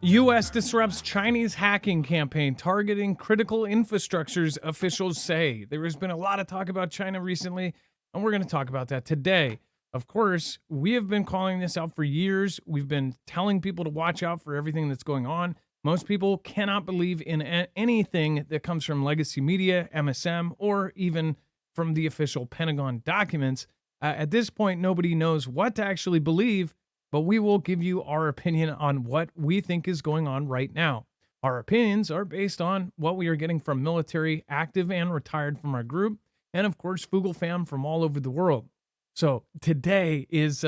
U.S. disrupts Chinese hacking campaign targeting critical infrastructures, officials say. There has been a lot of talk about China recently, and we're going to talk about that today. Of course, we have been calling this out for years. We've been telling people to watch out for everything that's going on. Most people cannot believe in anything that comes from legacy media, MSM, or even from the official Pentagon documents. At this point, nobody knows what to actually believe, but we will give you our opinion on what we think is going on right now. Our opinions are based on what we are getting from military, active and retired from our group, and of course, Foogle fam from all over the world. So today is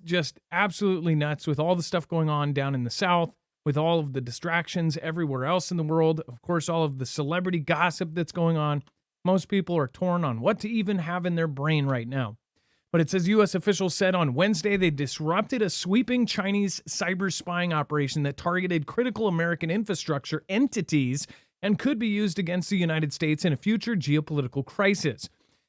just absolutely nuts with all the stuff going on down in the South, with all of the distractions everywhere else in the world. Of course, all of the celebrity gossip that's going on. Most people are torn on what to even have in their brain right now. But it says U.S. officials said on Wednesday they disrupted a sweeping Chinese cyber spying operation that targeted critical American infrastructure entities and could be used against the United States in a future geopolitical crisis.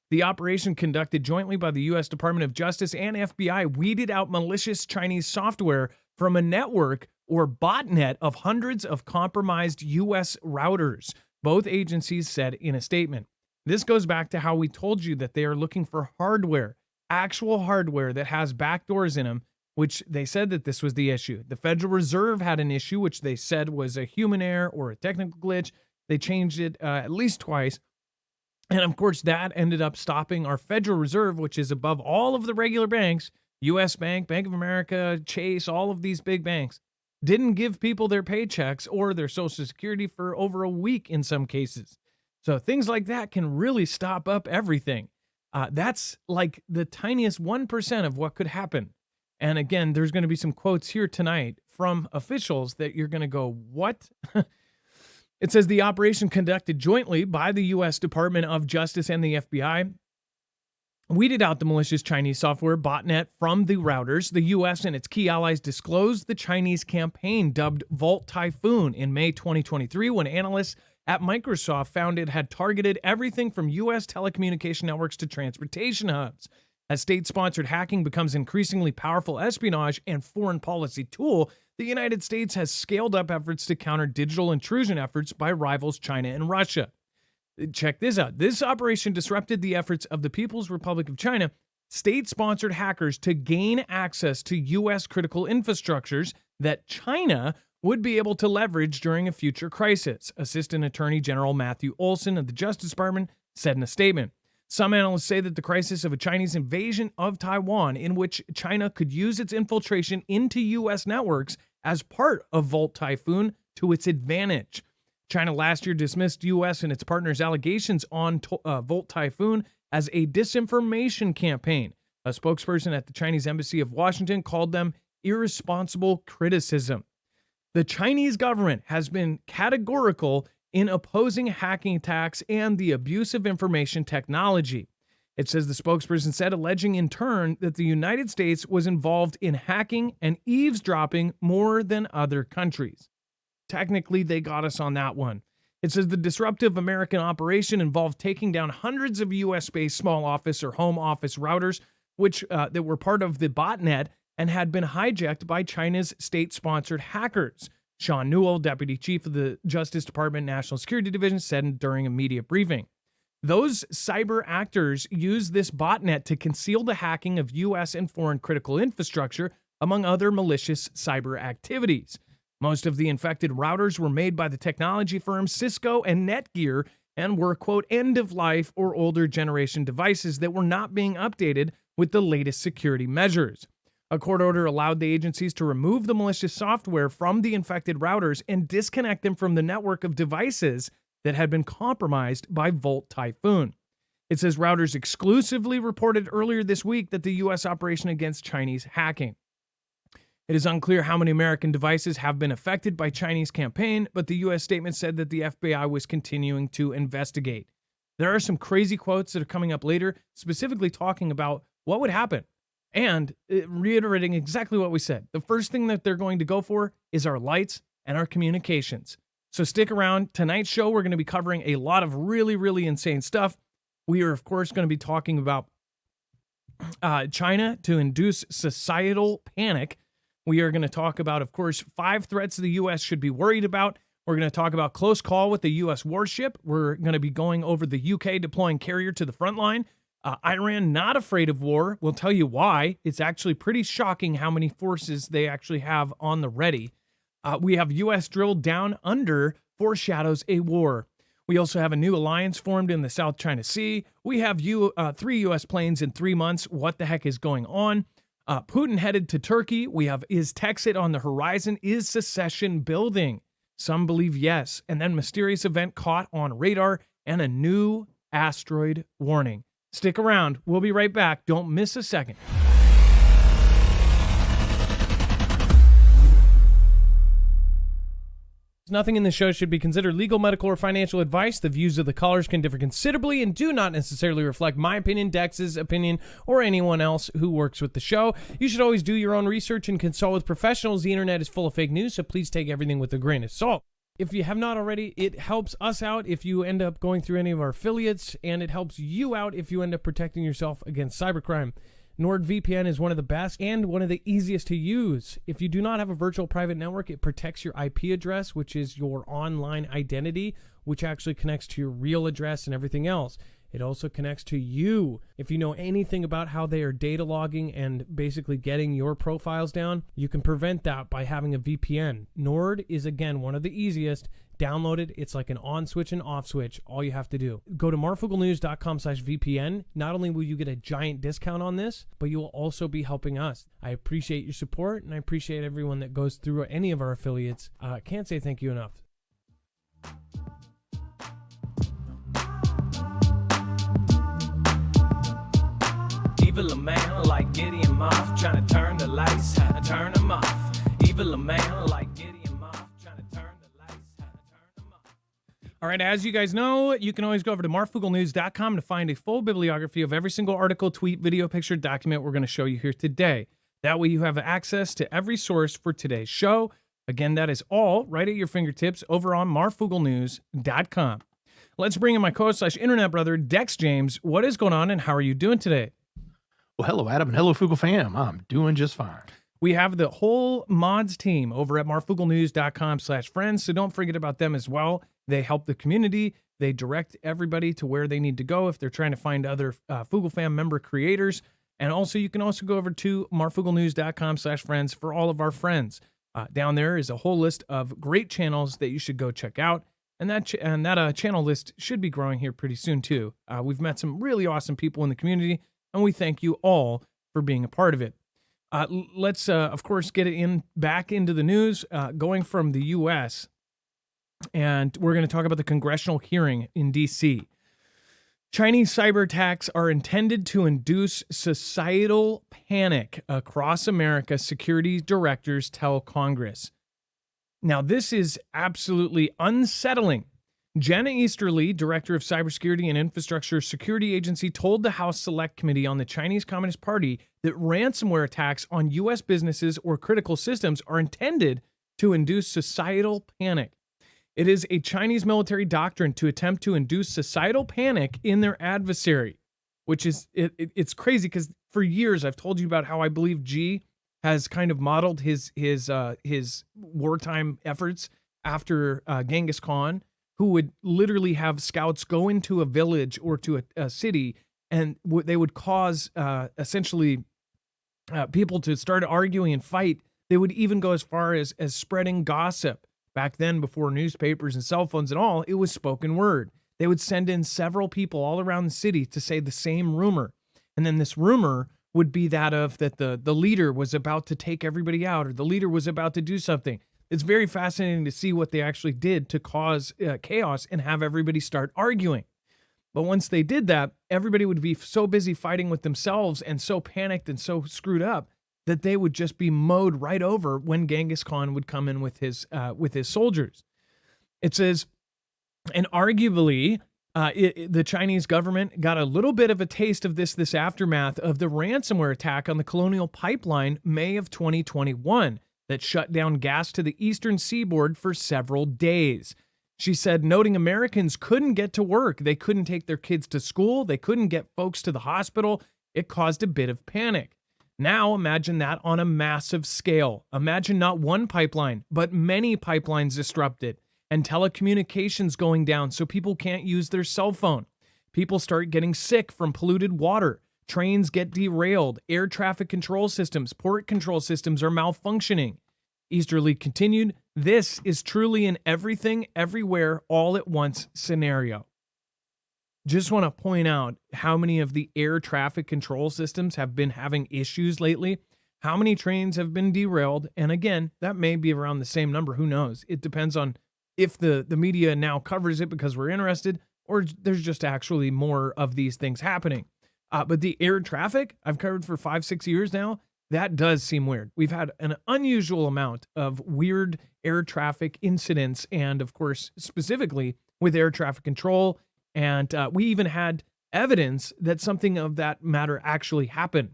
The operation, conducted jointly by the U.S. Department of Justice and FBI, weeded out malicious Chinese software from a network or botnet of hundreds of compromised U.S. routers, both agencies said in a statement. This goes back to how we told you that they are looking for hardware, actual hardware that has backdoors in them, which they said that this was the issue. The Federal Reserve had an issue, which they said was a human error or a technical glitch. They changed it at least twice. And of course, that ended up stopping our Federal Reserve, which is above all of the regular banks, U.S. Bank, Bank of America, Chase, all of these big banks, didn't give people their paychecks or their Social Security for over a week in some cases. So things like that can really stop up everything. That's like the tiniest 1% of what could happen. And again, there's going to be some quotes here tonight from officials that you're going to go, what? It says the operation, conducted jointly by the U.S. Department of Justice and the FBI, weeded out the malicious Chinese software botnet from the routers. The U.S. and its key allies disclosed the Chinese campaign dubbed Volt Typhoon in May 2023 when analysts at Microsoft found it had targeted everything from U.S. telecommunication networks to transportation hubs. As state-sponsored hacking becomes increasingly powerful espionage and foreign policy tool, the United States has scaled up efforts to counter digital intrusion efforts by rivals China and Russia. Check this out. This operation disrupted the efforts of the People's Republic of China, state-sponsored hackers, to gain access to U.S. critical infrastructures that China would be able to leverage during a future crisis, Assistant Attorney General Matthew Olson of the Justice Department said in a statement. Some analysts say that the crisis of a Chinese invasion of Taiwan, in which China could use its infiltration into U.S. networks as part of Volt Typhoon to its advantage. China last year dismissed U.S. and its partners' allegations on Volt Typhoon as a disinformation campaign. A spokesperson at the Chinese Embassy of Washington called them irresponsible criticism. The Chinese government has been categorical in opposing hacking attacks and the abuse of information technology. It says the spokesperson said, alleging in turn that the United States was involved in hacking and eavesdropping more than other countries. Technically, they got us on that one. It says the disruptive American operation involved taking down hundreds of U.S.-based small office or home office routers, which that were part of the botnet and had been hijacked by China's state-sponsored hackers. Sean Newell, Deputy Chief of the Justice Department National Security Division, said during a media briefing. Those cyber actors used this botnet to conceal the hacking of U.S. and foreign critical infrastructure, among other malicious cyber activities. Most of the infected routers were made by the technology firms Cisco and Netgear and were, quote, end-of-life or older generation devices that were not being updated with the latest security measures. A court order allowed the agencies to remove the malicious software from the infected routers and disconnect them from the network of devices that had been compromised by Volt Typhoon. It says routers exclusively reported earlier this week that the U.S. operation against Chinese hacking. It is unclear how many American devices have been affected by Chinese campaign, but the U.S. statement said that the FBI was continuing to investigate. There are some crazy quotes that are coming up later, specifically talking about what would happen. And reiterating exactly what we said. The first thing that they're going to go for is our lights and our communications. So stick around. Tonight's show, we're going to be covering a lot of really, really insane stuff. We are, of course, going to be talking about China to induce societal panic. We are going to talk about, of course, 5 threats the U.S. should be worried about. We're going to talk about close call with the U.S. warship. We're going to be going over the U.K. deploying carrier to the front line. Iran not afraid of war. We'll tell you why. It's actually pretty shocking how many forces they actually have on the ready. We have U.S. drilled down under foreshadows a war. We also have a new alliance formed in the South China Sea. We have 3 U.S. planes in 3 months. What the heck is going on? Putin headed to Turkey. We have, is Texit on the horizon? Is secession building? Some believe yes. And then mysterious event caught on radar and a new asteroid warning. Stick around. We'll be right back. Don't miss a second. Nothing in this show should be considered legal, medical, or financial advice. The views of the callers can differ considerably and do not necessarily reflect my opinion, Dex's opinion, or anyone else who works with the show. You should always do your own research and consult with professionals. The internet is full of fake news, so please take everything with a grain of salt. If you have not already, it helps us out if you end up going through any of our affiliates, and it helps you out if you end up protecting yourself against cybercrime. NordVPN is one of the best and one of the easiest to use. If you do not have a virtual private network, it protects your IP address, which is your online identity, which actually connects to your real address and everything else. It also connects to you. If you know anything about how they are data logging and basically getting your profiles down, you can prevent that by having a VPN. Nord is, again, one of the easiest. Download it. It's like an on switch and off switch. All you have to do. Go to marfooglenews.com/VPN. Not only will you get a giant discount on this, but you will also be helping us. I appreciate your support, and I appreciate everyone that goes through any of our affiliates. Can't say thank you enough. Evil a man like Gideon Moth, trying to turn the lights, how to turn them off. Evil a man like Gideon Moth, trying to turn the lights, how to turn them off. All right, as you guys know, you can always go over to marfooglenews.com to find a full bibliography of every single article, tweet, video, picture, document we're going to show you here today. That way you have access to every source for today's show. Again, that is all right at your fingertips over on marfooglenews.com. Let's bring in my co-host/internet brother, Dex James. What is going on and how are you doing today? Well, hello, Adam, and hello, Foogle fam. I'm doing just fine. We have the whole mods team over at marfooglenews.com/friends, so don't forget about them as well. They help the community. They direct everybody to where they need to go if they're trying to find other Foogle fam member creators. And also, you can also go over to marfooglenews.com/friends for all of our friends. Down there is a whole list of great channels that you should go check out. And that channel list should be growing here pretty soon, too. We've met some really awesome people in the community, and we thank you all for being a part of it. Let's, of course, get it back into the news, going from the U.S., and we're going to talk about the congressional hearing in D.C. Chinese cyber attacks are intended to induce societal panic across America, security directors tell Congress. Now, this is absolutely unsettling. Jenna Easterly, Director of Cybersecurity and Infrastructure Security Agency, told the House Select Committee on the Chinese Communist Party that ransomware attacks on U.S. businesses or critical systems are intended to induce societal panic. It is a Chinese military doctrine to attempt to induce societal panic in their adversary, which is, it's crazy because for years I've told you about how I believe Xi has kind of modeled his wartime efforts after Genghis Khan, who would literally have scouts go into a village or to a city, and they would cause essentially people to start arguing and fight. They would even go as far as spreading gossip. Back then, before newspapers and cell phones and all, it was spoken word. They would send in several people all around the city to say the same rumor. And then this rumor would be that the leader was about to take everybody out, or the leader was about to do something. It's very fascinating to see what they actually did to cause chaos and have everybody start arguing. But once they did that, everybody would be so busy fighting with themselves and so panicked and so screwed up that they would just be mowed right over when Genghis Khan would come in with his soldiers. It says, and arguably, the Chinese government got a little bit of a taste of this aftermath of the ransomware attack on the Colonial Pipeline, May of 2021, that shut down gas to the eastern seaboard for several days. She said, noting Americans couldn't get to work. They couldn't take their kids to school. They couldn't get folks to the hospital. It caused a bit of panic. Now imagine that on a massive scale. Imagine not one pipeline, but many pipelines disrupted and telecommunications going down so people can't use their cell phone. People start getting sick from polluted water. Trains get derailed. Air traffic control systems, port control systems are malfunctioning. Easterly continued, this is truly an everything, everywhere, all at once scenario. Just want to point out how many of the air traffic control systems have been having issues lately. How many trains have been derailed? And again, that may be around the same number. Who knows? It depends on if the media now covers it because we're interested, or there's just actually more of these things happening. But the air traffic I've covered for 5-6 years now, that does seem weird. We've had an unusual amount of weird air traffic incidents, and of course, specifically with air traffic control. And we even had evidence that something of that matter actually happened.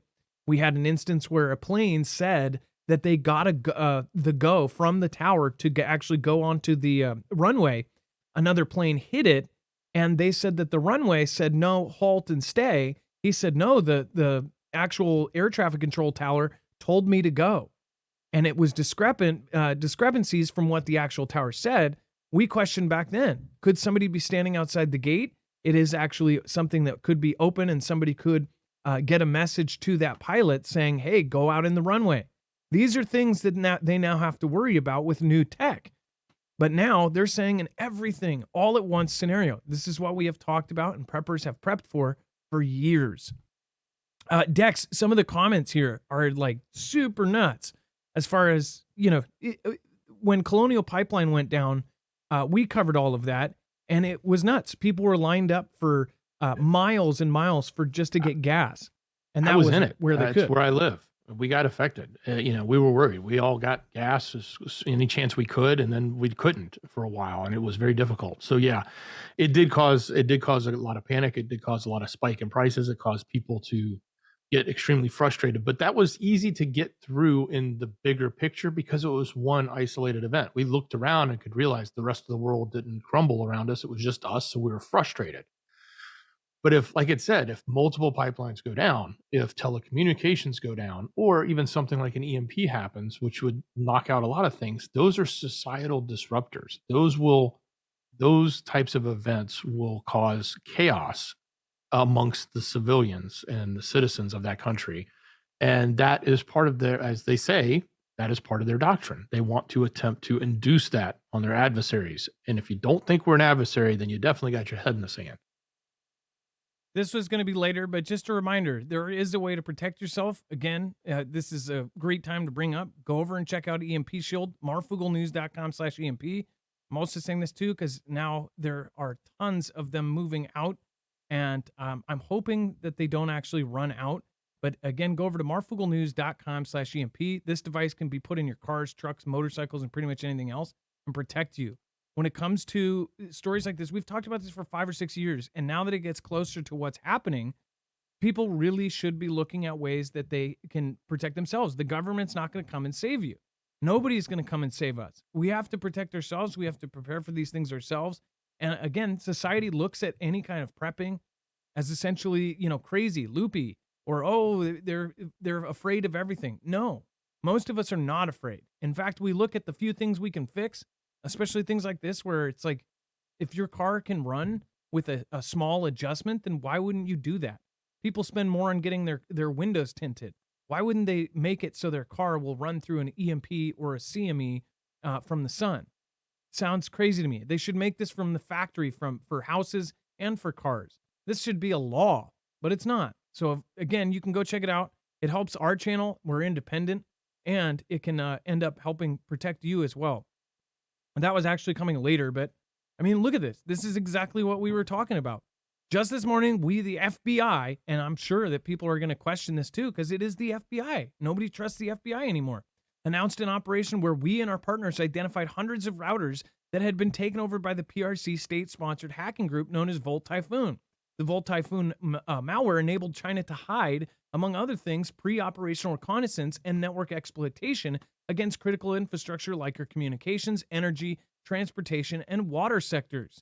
We had an instance where a plane said that they got the go from the tower to actually go onto the runway. Another plane hit it, and they said that the runway said, no, halt and stay. He said, no, the actual air traffic control tower told me to go. And it was discrepancies from what the actual tower said. We questioned back then, could somebody be standing outside the gate? It is actually something that could be open, and somebody could get a message to that pilot saying, hey, go out in the runway. These are things that they now have to worry about with new tech. But now they're saying an everything all at once scenario. This is what we have talked about and preppers have prepped for years. Dex, some of the comments here are like super nuts as far as, when Colonial Pipeline went down, we covered all of that, and it was nuts. People were lined up for miles and miles for just to get gas, and that was in it where they could. It's where I live. We got affected. We were worried. We all got gas any chance we could, and then we couldn't for a while, and it was very difficult. So yeah, it did cause a lot of panic. It did cause a lot of spike in prices. It caused people to get extremely frustrated, but that was easy to get through in the bigger picture because it was one isolated event. We looked around and could realize the rest of the world didn't crumble around us. It was just us, so we were frustrated. But if, like it said, if multiple pipelines go down, if telecommunications go down, or even something like an EMP happens, which would knock out a lot of things, those are societal disruptors. Those types of events will cause chaos amongst the civilians and the citizens of that country. And that is part of their, as they say, that is part of their doctrine. They want to attempt to induce that on their adversaries. And if you don't think we're an adversary, then you definitely got your head in the sand. This was going to be later, but just a reminder, there is a way to protect yourself. Again, this is a great time to bring up. Go over and check out EMP Shield, marfooglenews.com/EMP. I'm also saying this too because now there are tons of them moving out, and I'm hoping that they don't actually run out. But again, go over to marfooglenews.com/EMP. This device can be put in your cars, trucks, motorcycles, and pretty much anything else and protect you. When it comes to stories like this, we've talked about this for 5 or 6 years, and now that it gets closer to what's happening, people really should be looking at ways that they can protect themselves. The government's not going to come and save you. Nobody's going to come and save us. We have to protect ourselves. We have to prepare for these things ourselves. And again, society looks at any kind of prepping as essentially, crazy, loopy, or, they're afraid of everything. No, most of us are not afraid. In fact, we look at the few things we can fix, especially things like this, where it's like, if your car can run with a small adjustment, then why wouldn't you do that? People spend more on getting their windows tinted. Why wouldn't they make it so their car will run through an EMP or a CME from the sun? Sounds crazy to me. They should make this from the factory for houses and for cars. This should be a law, but it's not. So again, you can go check it out. It helps our channel. We're independent, and it can end up helping protect you as well. And that was actually coming later, but I mean, look at this. This is exactly what we were talking about. Just this morning, we, the FBI, and I'm sure that people are going to question this too, because it is the FBI. Nobody trusts the FBI anymore. Announced an operation where we and our partners identified hundreds of routers that had been taken over by the PRC state-sponsored hacking group known as Volt Typhoon. The Volt Typhoon malware enabled China to hide, among other things, pre-operational reconnaissance and network exploitation against critical infrastructure like our communications, energy, transportation, and water sectors.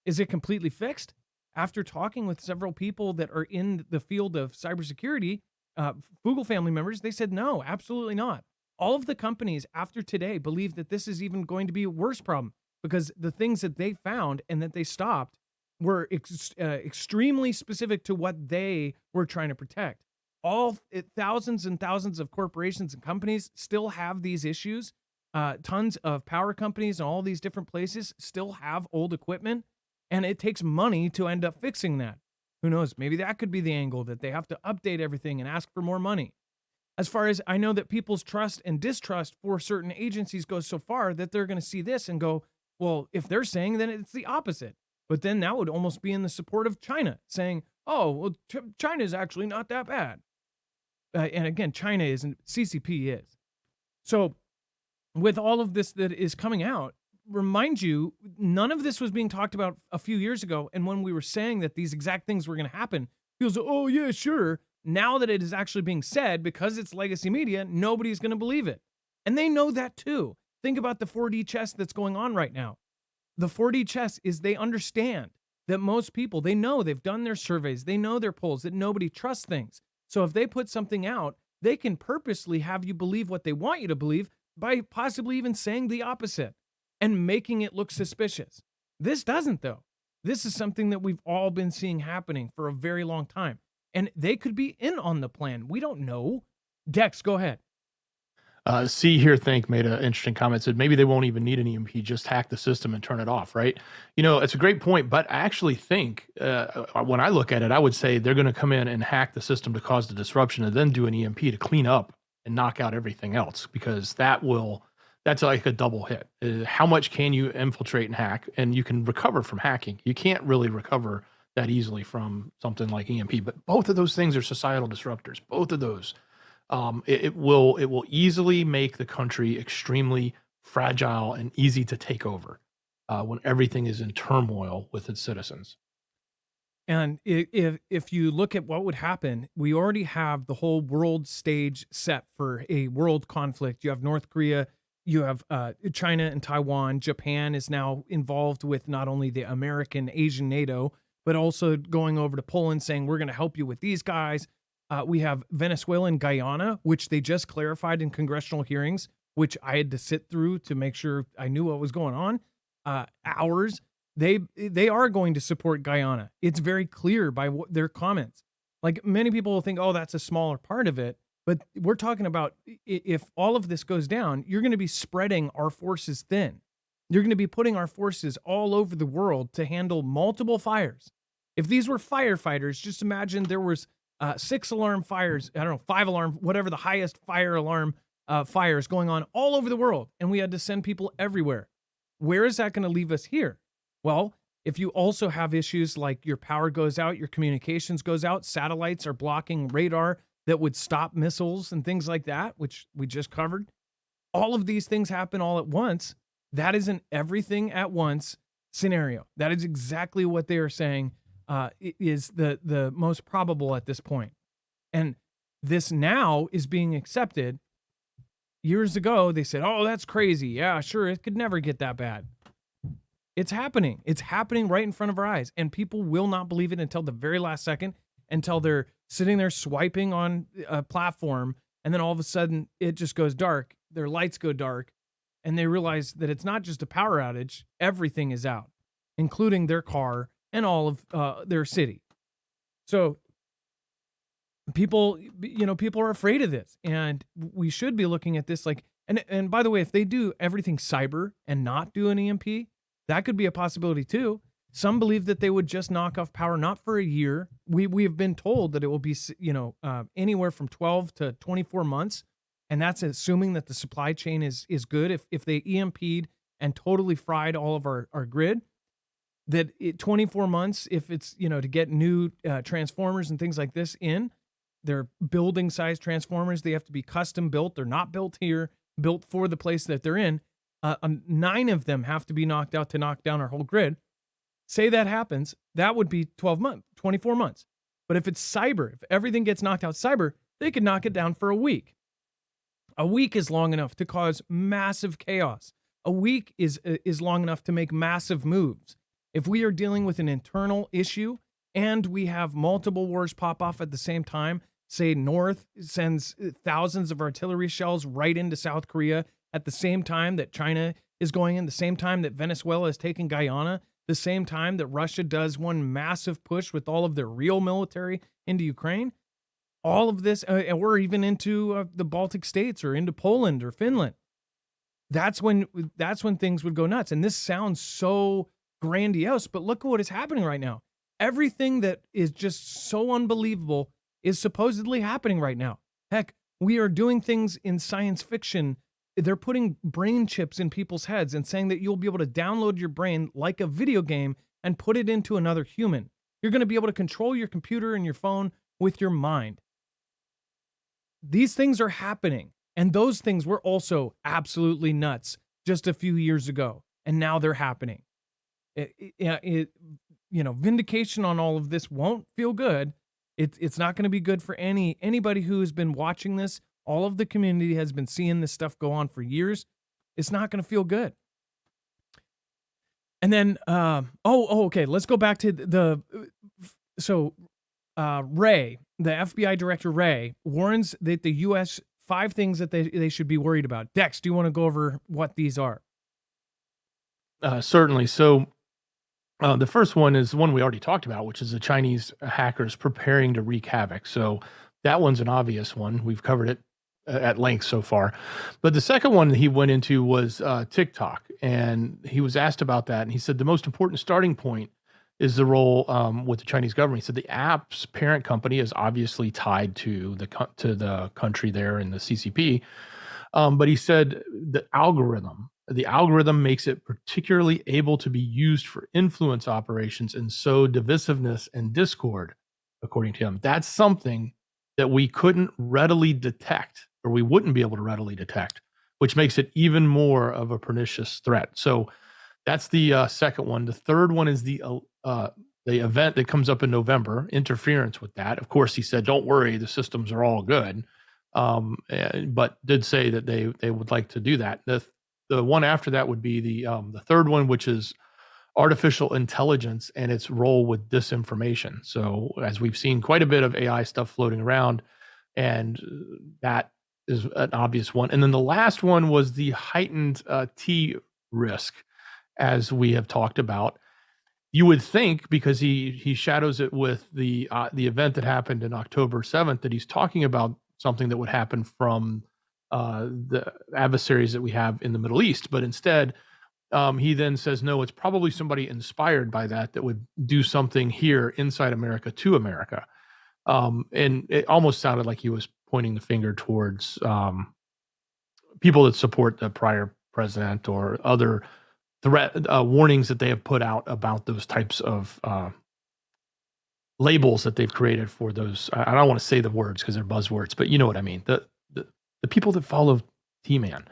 Is it completely fixed? after talking with several people that are in the field of cybersecurity, Fugel family members, they said, no, absolutely not. All of the companies after today believe that this is even going to be a worse problem because the things that they found and that they stopped were extremely specific to what they were trying to protect. Thousands and thousands of corporations and companies still have these issues. Tons of power companies and all these different places still have old equipment, and it takes money to end up fixing that. Who knows? Maybe that could be the angle, that they have to update everything and ask for more money. As far as I know, that people's trust and distrust for certain agencies goes so far that they're going to see this and go, well, if they're saying, then it's the opposite. But then that would almost be in the support of China saying, oh, well, China is actually not that bad. And again, China isn't, CCP is. So with all of this that is coming out, remind you, none of this was being talked about a few years ago. And when we were saying that these exact things were going to happen, people say, oh, yeah, sure. Now that it is actually being said, because it's legacy media, nobody's going to believe it. And they know that too. Think about the 4D chess that's going on right now. The 4D chess is, they understand that most people, they know, they've done their surveys, they know their polls, that nobody trusts things. So if they put something out, they can purposely have you believe what they want you to believe by possibly even saying the opposite and making it look suspicious. This doesn't, though. This is something that we've all been seeing happening for a very long time. And they could be in on the plan. We don't know. Dex, go ahead. See Here Think made an interesting comment. Said maybe they won't even need an EMP, just hack the system and turn it off, right? It's a great point, but I actually think when I look at it, I would say they're going to come in and hack the system to cause the disruption and then do an EMP to clean up and knock out everything else, because that's like a double hit. How much can you infiltrate and hack? And you can recover from hacking. You can't really recover that easily from something like EMP, but both of those things are societal disruptors. Both of those. It will easily make the country extremely fragile and easy to take over when everything is in turmoil with its citizens. And if you look at what would happen, we already have the whole world stage set for a world conflict. You have North Korea, you have China and Taiwan. Japan is now involved with not only the American Asian NATO, but also going over to Poland saying, we're going to help you with these guys. We have Venezuela and Guyana, which they just clarified in congressional hearings, which I had to sit through to make sure I knew what was going on. Hours. They are going to support Guyana. It's very clear by their comments. Like, many people will think, oh, that's a smaller part of it. But we're talking about, if all of this goes down, you're going to be spreading our forces thin. You're going to be putting our forces all over the world to handle multiple fires. If these were firefighters, just imagine there was 6 alarm fires, I don't know, 5 alarm, whatever the highest fire alarm fires going on all over the world. And we had to send people everywhere. Where is that going to leave us here? Well, if you also have issues like your power goes out, your communications goes out, satellites are blocking radar that would stop missiles and things like that, which we just covered. All of these things happen all at once. That is an everything at once scenario. That is exactly what they are saying is the most probable at this point. And this now is being accepted. Years ago, they said, oh, that's crazy. Yeah, sure, it could never get that bad. It's happening. It's happening right in front of our eyes. And people will not believe it until the very last second, until they're sitting there swiping on a platform. And then all of a sudden, it just goes dark. Their lights go dark. And they realize that it's not just a power outage. Everything is out, including their car and all of their city. So people are afraid of this. And we should be looking at this like, and by the way, if they do everything cyber and not do an EMP, that could be a possibility too. Some believe that they would just knock off power, not for a year. We have been told that it will be, anywhere from 12 to 24 months. And that's assuming that the supply chain is good. If they EMP'd and totally fried all of our grid, that 24 months, if it's, to get new transformers and things like this in, they're building size transformers. They have to be custom built. They're not built here, built for the place that they're in. 9 of them have to be knocked out to knock down our whole grid. Say that happens, that would be 24 months. But if it's cyber, if everything gets knocked out cyber, they could knock it down for a week. A week is long enough to cause massive chaos. A week is long enough to make massive moves. If we are dealing with an internal issue and we have multiple wars pop off at the same time, say North sends thousands of artillery shells right into South Korea at the same time that China is going in, the same time that Venezuela is taking Guyana, the same time that Russia does one massive push with all of their real military into Ukraine, all of this, or even into the Baltic states or into Poland or Finland. That's when things would go nuts. And this sounds so grandiose, but look at what is happening right now. Everything that is just so unbelievable is supposedly happening right now. Heck, we are doing things in science fiction. They're putting brain chips in people's heads and saying that you'll be able to download your brain like a video game and put it into another human. You're going to be able to control your computer and your phone with your mind. These things are happening. And those things were also absolutely nuts just a few years ago. And now they're happening. Vindication on all of this won't feel good. It's not going to be good for anybody who has been watching this. All of the community has been seeing this stuff go on for years. It's not going to feel good. And then, okay. Let's go back to Ray, the FBI director Ray, warns that the U.S. 5 things that they should be worried about. Dex, do you want to go over what these are? Certainly. So the first one is the one we already talked about, which is the Chinese hackers preparing to wreak havoc. So that one's an obvious one. We've covered it at length so far. But the second one he went into was TikTok. And he was asked about that. And he said the most important starting point is the role with the Chinese government. He said the app's parent company is obviously tied to the country there in the CCP. But he said the algorithm makes it particularly able to be used for influence operations and sow divisiveness and discord, according to him. That's something that we couldn't readily detect, or we wouldn't be able to readily detect, which makes it even more of a pernicious threat. So that's the second one. The third one is the event that comes up in November, interference with that. Of course, he said, don't worry, the systems are all good, but did say that they would like to do that. The one after that would be the third one, which is artificial intelligence and its role with disinformation. So as we've seen quite a bit of AI stuff floating around, and that is an obvious one. And then the last one was the heightened T risk, as we have talked about. You would think, because he shadows it with the event that happened in October 7th, that he's talking about something that would happen from the adversaries that we have in the Middle East. But instead, he then says, no, it's probably somebody inspired by that would do something here inside America to America. And it almost sounded like he was pointing the finger towards people that support the prior president or other threat warnings that they have put out about those types of labels that they've created for those. I don't want to say the words because they're buzzwords, but you know what I mean. The people that follow T-Man.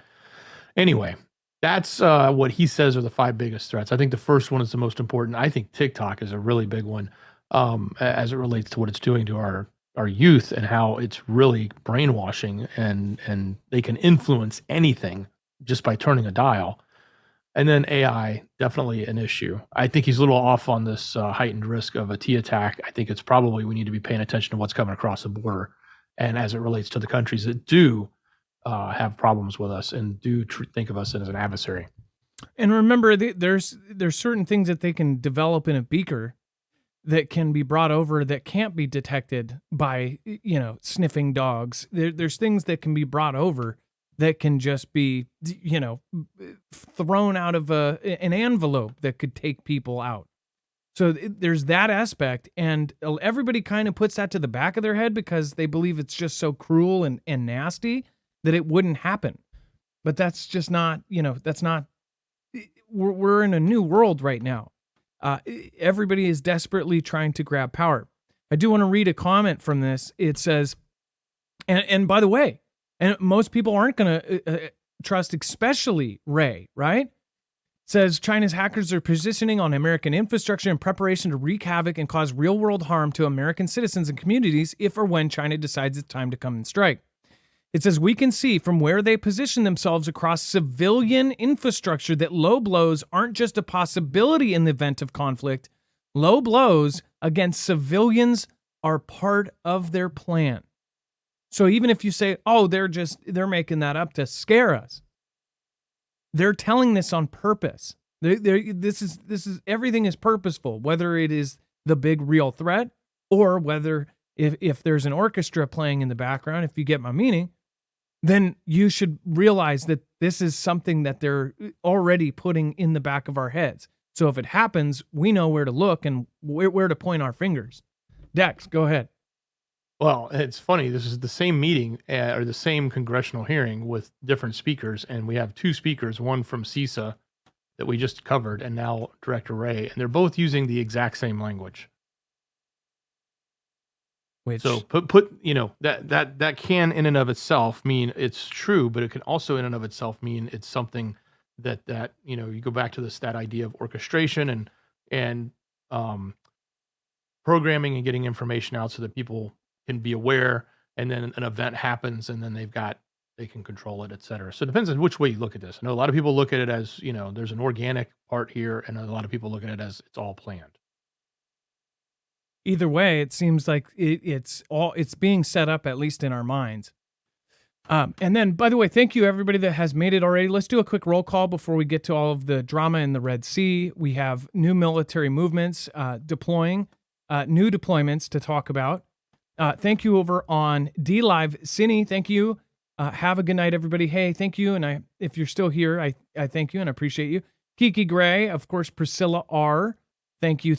Anyway, that's what he says are the 5 biggest threats. I think the first one is the most important. I think TikTok is a really big one as it relates to what it's doing to our youth and how it's really brainwashing, and they can influence anything just by turning a dial. And then AI, definitely an issue. I think he's a little off on this heightened risk of a T attack. I think it's probably we need to be paying attention to what's coming across the border, and as it relates to the countries that do have problems with us and do think of us as an adversary. And remember, there's certain things that they can develop in a beaker that can be brought over that can't be detected by sniffing dogs. There's things that can be brought over that can just be, thrown out of an envelope that could take people out. So there's that aspect, and everybody kind of puts that to the back of their head because they believe it's just so cruel and nasty that it wouldn't happen. But that's just not, that's not, we're in a new world right now. Everybody is desperately trying to grab power. I do want to read a comment from this. It says, and by the way, and most people aren't going to trust, especially Ray, right? It says China's hackers are positioning on American infrastructure in preparation to wreak havoc and cause real-world harm to American citizens and communities if or when China decides it's time to come and strike. It says, we can see from where they position themselves across civilian infrastructure that low blows aren't just a possibility in the event of conflict. Low blows against civilians are part of their plan. So even if you say, oh, they're making that up to scare us, they're telling this on purpose. This is everything is purposeful, whether it is the big real threat or whether if there's an orchestra playing in the background, if you get my meaning, then you should realize that this is something that they're already putting in the back of our heads. So if it happens, we know where to look and where to point our fingers. Dex, go ahead. Well, it's funny. This is the same meeting or the same congressional hearing with different speakers, and we have two speakers, one from CISA that we just covered, and now Director Ray, and they're both using the exact same language. Which, so put that can in and of itself mean it's true, but it can also in and of itself mean it's something that you go back to that idea of orchestration and programming and getting information out so that people can be aware, and then an event happens and then they can control it, et cetera. So it depends on which way you look at this. I know a lot of people look at it as, there's an organic part here, and a lot of people look at it as it's all planned. Either way, it seems like it's being set up, at least in our minds. And then, by the way, thank you everybody that has made it already. Let's do a quick roll call before we get to all of the drama in the Red Sea. We have new military movements deploying, new deployments to talk about. Thank you over on DLive. Cindy, thank you. Have a good night, everybody. Hey, thank you. And if you're still here, I thank you and I appreciate you. Kiki Gray, of course, Priscilla R. Thank you,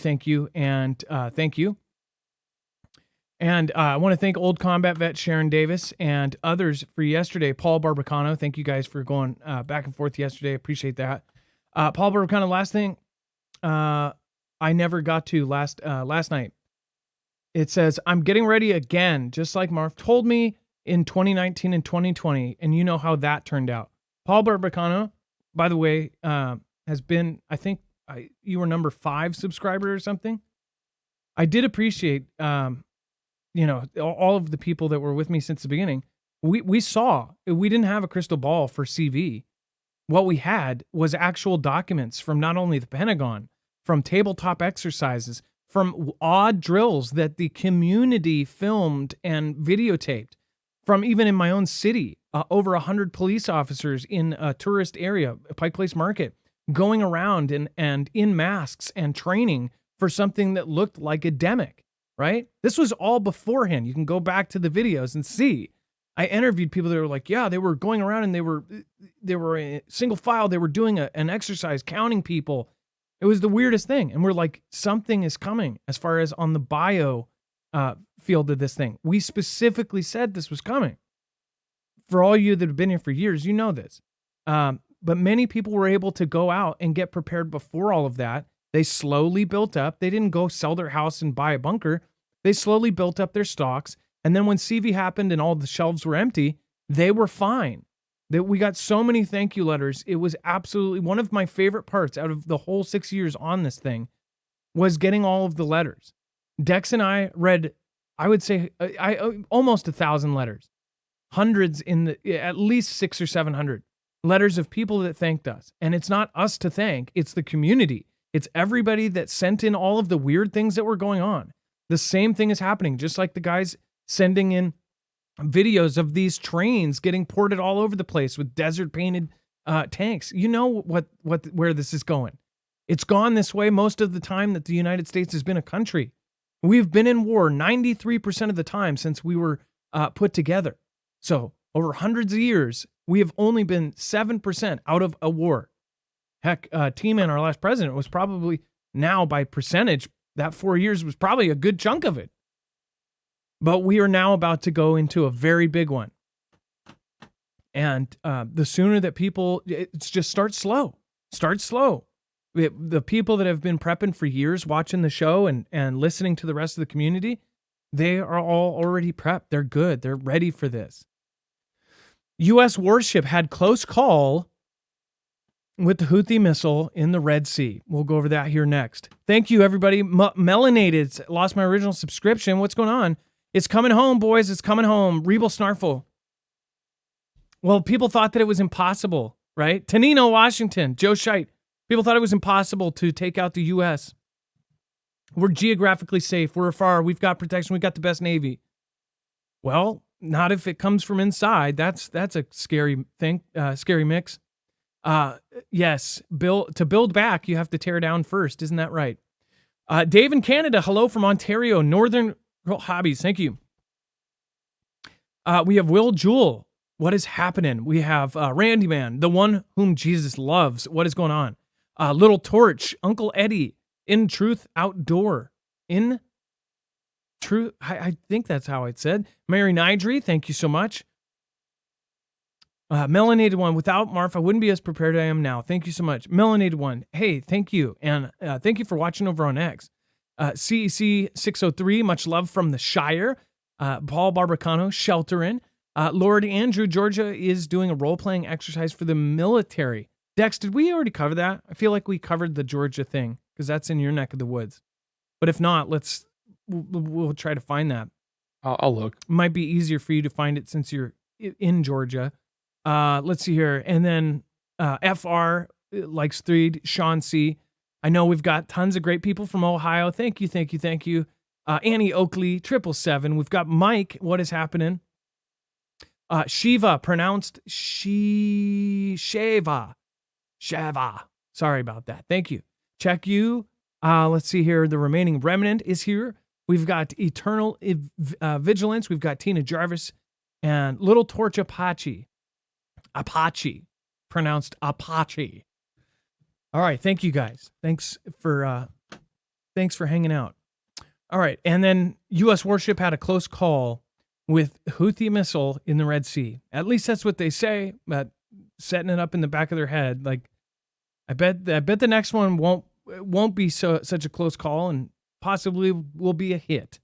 and thank you. And I want to thank Old Combat Vet Sharon Davis and others for yesterday. Paul Barbacano, thank you guys for going back and forth yesterday. Appreciate that. Paul Barbacano, last thing I never got to last night. It says, I'm getting ready again, just like Marv told me in 2019 and 2020, and you know how that turned out. Paul Barbacano, by the way, has been, I think, you were number 5 subscriber or something. I did appreciate, all of the people that were with me since the beginning. We didn't have a crystal ball for CV. What we had was actual documents from not only the Pentagon, from tabletop exercises, from odd drills that the community filmed and videotaped, from even in my own city, over 100 police officers in a tourist area, Pike Place Market, going around and in masks and training for something that looked like a demic, right? This was all beforehand. You can go back to the videos and see. I interviewed people that were like, yeah, they were going around and they were a single file. They were doing an exercise, counting people. It was the weirdest thing. And we're like, something is coming as far as on the bio field of this thing. We specifically said this was coming. For all you that have been here for years, you know this. But many people were able to go out and get prepared before all of that. They slowly built up. They didn't go sell their house and buy a bunker. They slowly built up their stocks. And then when CV happened and all the shelves were empty, they were fine. We got so many thank you letters. It was absolutely one of my favorite parts out of the whole 6 years on this thing was getting all of the letters. Dex and I read, I would say, almost 1,000 letters. Hundreds at least 600 or 700 letters of people that thanked us. And it's not us to thank, it's the community. It's everybody that sent in all of the weird things that were going on. The same thing is happening, just like the guys sending in videos of these trains getting ported all over the place with desert painted tanks. You know where this is going. It's gone this way most of the time that the United States has been a country. We've been in war 93% of the time since we were put together. So over hundreds of years, we have only been 7% out of a war. Heck, T-Man, our last president, was probably now by percentage, that 4 years was probably a good chunk of it. But we are now about to go into a very big one. And the sooner that people, it's just start slow. Start slow. The people that have been prepping for years, watching the show and listening to the rest of the community, they are all already prepped. They're good. They're ready for this. U.S. warship had close call with the Houthi missile in the Red Sea. We'll go over that here next. Thank you, everybody. Melanated's lost my original subscription. What's going on? It's coming home, boys. It's coming home. Rebel Snarful. Well, people thought that it was impossible, right? Tenino, Washington, Joe Scheidt. People thought it was impossible to take out the U.S. We're geographically safe. We're afar. We've got protection. We've got the best Navy. Well, not if it comes from inside. That's a scary thing, scary mix. Yes, to build back, you have to tear down first. Isn't that right? Dave in Canada, hello from Ontario, Northern Hobbies. Thank you. We have Will Jewell. What is happening? We have Randy Man, the one whom Jesus loves. What is going on? Little Torch, Uncle Eddie, In Truth Outdoor. In Truth, I think that's how it said. Mary Nidri, thank you so much. Melanated One, without Marf, I wouldn't be as prepared as I am now. Thank you so much. Melanated One, hey, thank you. And thank you for watching over on X. CEC 603, much love from the Shire. Paul Barbacano, Shelterin. Lord Andrew, Georgia is doing a role-playing exercise for the military. Dex, did we already cover that? I feel like we covered the Georgia thing because that's in your neck of the woods. But if not, we'll try to find that. I'll look. Might be easier for you to find it since you're in Georgia. Let's see here. And then FR likes Threed, Sean C. I know we've got tons of great people from Ohio. Thank you. Annie Oakley, 777. We've got Mike. What is happening? Shiva, pronounced Sheva. Sorry about that. Thank you. Check you. Let's see here. The remaining remnant is here. We've got Eternal Vigilance. We've got Tina Jarvis and Little Torch Apache, pronounced Apache. All right. Thank you guys. Thanks for hanging out. All right. And then U.S. warship had a close call with Houthi missile in the Red Sea. At least that's what they say, but setting it up in the back of their head. Like, I bet the next one won't be such a close call and possibly will be a hit.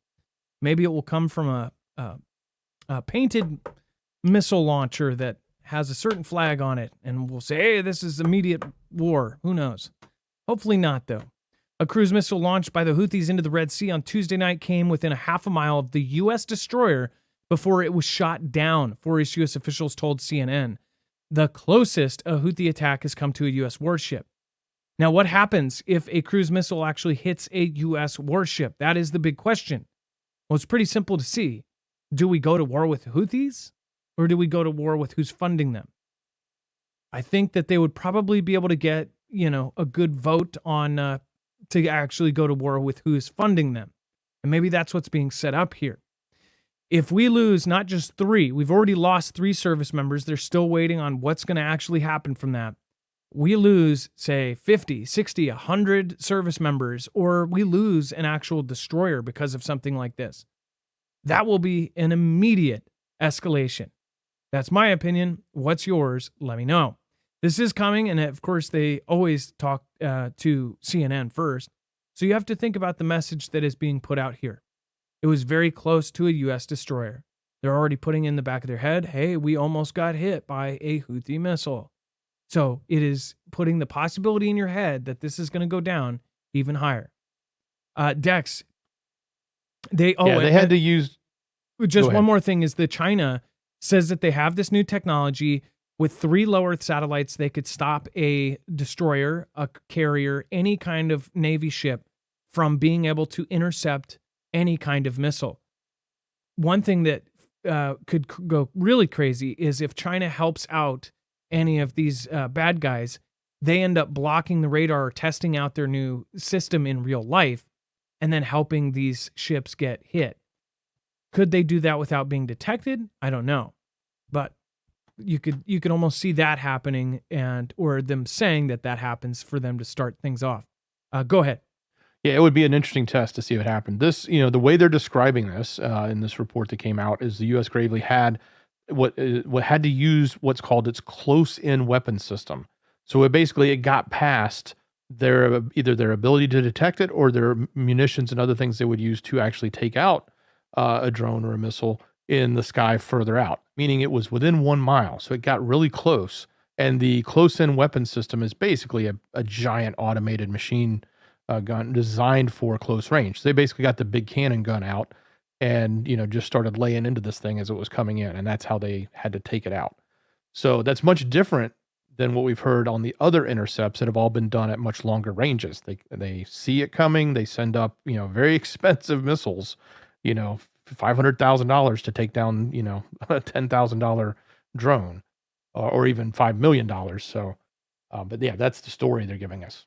Maybe it will come from a painted missile launcher that has a certain flag on it, and we'll say, hey, this is immediate war. Who knows? Hopefully not, though. A cruise missile launched by the Houthis into the Red Sea on Tuesday night came within a half a mile of the U.S. destroyer before it was shot down, 4 U.S. officials told CNN. The closest a Houthi attack has come to a U.S. warship. Now, what happens if a cruise missile actually hits a U.S. warship? That is the big question. Well, it's pretty simple to see. Do we go to war with Houthis, or do we go to war with who's funding them? I think that they would probably be able to get, a good vote on to actually go to war with who is funding them. And maybe that's what's being set up here. If we lose not just 3, we've already lost 3 service members. They're still waiting on what's going to actually happen from that. We lose, say, 50, 60, 100 service members, or we lose an actual destroyer because of something like this. That will be an immediate escalation. That's my opinion. What's yours? Let me know. This is coming, and of course, they always talk to CNN first. So you have to think about the message that is being put out here. It was very close to a U.S. destroyer. They're already putting in the back of their head, hey, we almost got hit by a Houthi missile. So it is putting the possibility in your head that this is going to go down even higher. Dex, they had to use. Just one more thing is that China says that they have this new technology with 3 low Earth satellites. They could stop a destroyer, a carrier, any kind of Navy ship from being able to intercept any kind of missile. One thing that could go really crazy is if China helps out any of these bad guys, they end up blocking the radar or testing out their new system in real life and then helping these ships get hit. Could they do that without being detected? I don't know. But you could almost see that happening, or them saying that happens for them to start things off. Go ahead. Yeah, it would be an interesting test to see what happened. This, the way they're describing this in this report that came out is the U.S. gravely had what had to use what's called its close-in weapon system. So it got past either their ability to detect it or their munitions and other things they would use to actually take out a drone or a missile in the sky further out, meaning it was within 1 mile. So it got really close. And the close-in weapon system is basically a giant automated machine gun designed for close range. So they basically got the big cannon gun out and, just started laying into this thing as it was coming in. And that's how they had to take it out. So that's much different than what we've heard on the other intercepts that have all been done at much longer ranges. They see it coming. They send up, very expensive missiles, $500,000 to take down, a $10,000 drone, or even $5 million. So, but yeah, that's the story they're giving us.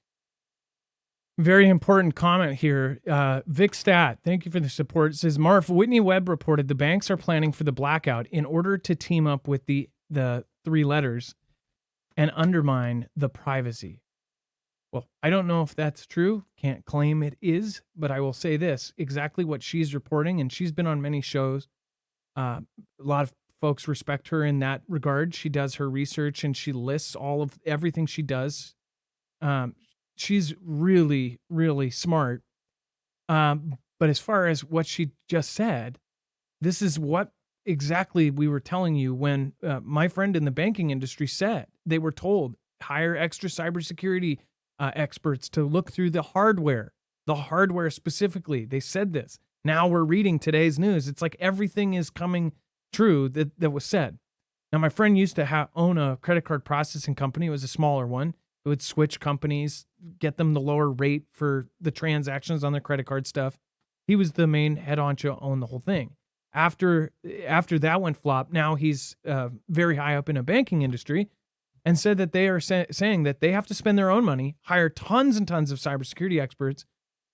Very important comment here. Vic Stat, thank you for the support. It says, Marf, Whitney Webb reported the banks are planning for the blackout in order to team up with the three letters and undermine the privacy. Well, I don't know if that's true. Can't claim it is, but I will say this, exactly what she's reporting, and she's been on many shows. A lot of folks respect her in that regard. She does her research and she lists all of everything she does. She's really, really smart. But as far as what she just said, this is what exactly we were telling you when my friend in the banking industry said they were told hire extra cybersecurity experts to look through the hardware specifically. They said this. Now we're reading today's news. It's like everything is coming true that was said. Now, my friend used to own a credit card processing company. It was a smaller one. It would switch companies, get them the lower rate for the transactions on their credit card stuff. He was the main head honcho, owned the whole thing. After that went flop, now he's very high up in a banking industry, and said that they are saying that they have to spend their own money, hire tons and tons of cybersecurity experts.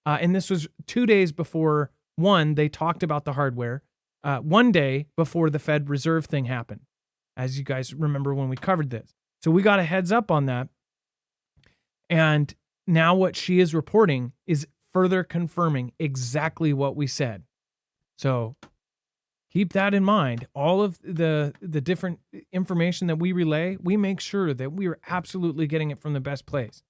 And this was 2 days before, they talked about the hardware, 1 day before the Fed Reserve thing happened, as you guys remember when we covered this. So we got a heads up on that. And now what she is reporting is further confirming exactly what we said. So keep that in mind. All of the different information that we relay, we make sure that we are absolutely getting it from the best place.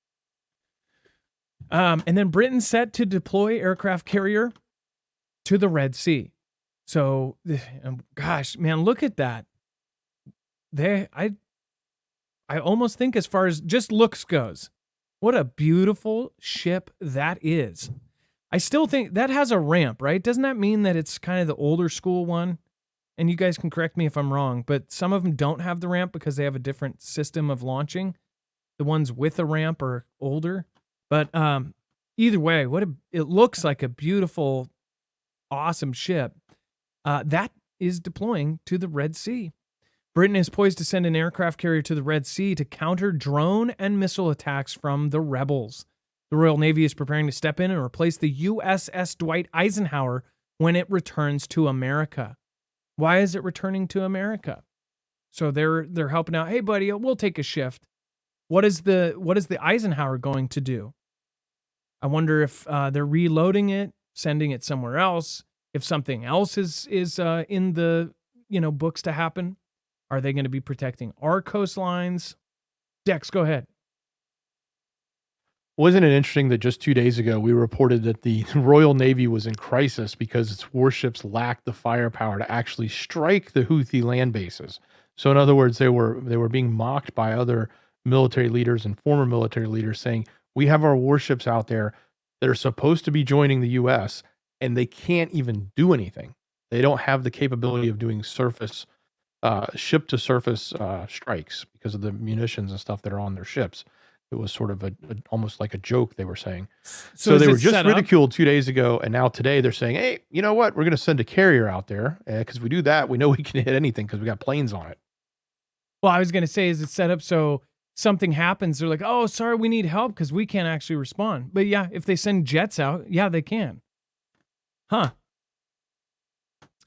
And then Britain's set to deploy aircraft carrier to the Red Sea. So, gosh, man, look at that. I almost think as far as just looks goes, what a beautiful ship that is. I still think that has a ramp, right? Doesn't that mean that it's kind of the older school one? And you guys can correct me if I'm wrong, but some of them don't have the ramp because they have a different system of launching. The ones with a ramp are older. But either way, it looks like a beautiful, awesome ship that is deploying to the Red Sea. Britain is poised to send an aircraft carrier to the Red Sea to counter drone and missile attacks from the rebels. The Royal Navy is preparing to step in and replace the USS Dwight Eisenhower when it returns to America. Why is it returning to America? So they're helping out. Hey, buddy, we'll take a shift. What is the Eisenhower going to do? I wonder if they're reloading it, sending it somewhere else. If something else is in the books to happen. Are they going to be protecting our coastlines? Dex, go ahead. Wasn't it interesting that just 2 days ago we reported that the Royal Navy was in crisis because its warships lacked the firepower to actually strike the Houthi land bases? So in other words, they were being mocked by other military leaders and former military leaders saying, we have our warships out there that are supposed to be joining the U.S. and they can't even do anything. They don't have the capability of doing ship to surface strikes because of the munitions and stuff that are on their ships. It was sort of almost like a joke, they were saying. So they were just ridiculed 2 days ago, and now today they're saying, hey, you know what? We're going to send a carrier out there because if we do that, we know we can hit anything because we got planes on it. Well, I was going to say, is it set up so something happens, they're like, oh, sorry, we need help because we can't actually respond. But yeah, if they send jets out, yeah, they can. Huh.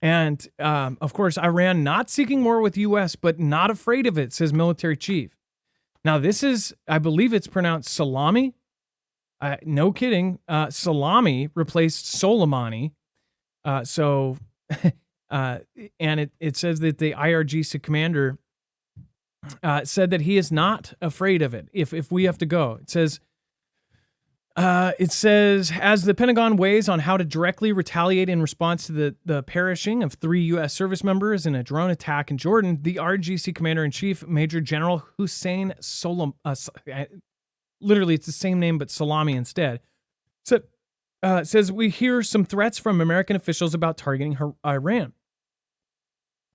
And, of course, Iran not seeking war with U.S., but not afraid of it, says military chief. Now, this is, I believe it's pronounced Salami. No kidding. Salami replaced Soleimani. And it says that the IRGC commander said that he is not afraid of it if we have to go. It says, as the Pentagon weighs on how to directly retaliate in response to the perishing of 3 U.S. service members in a drone attack in Jordan, the RGC Commander-in-Chief, Major General Hussein literally it's the same name but Salami instead, says we hear some threats from American officials about targeting Iran.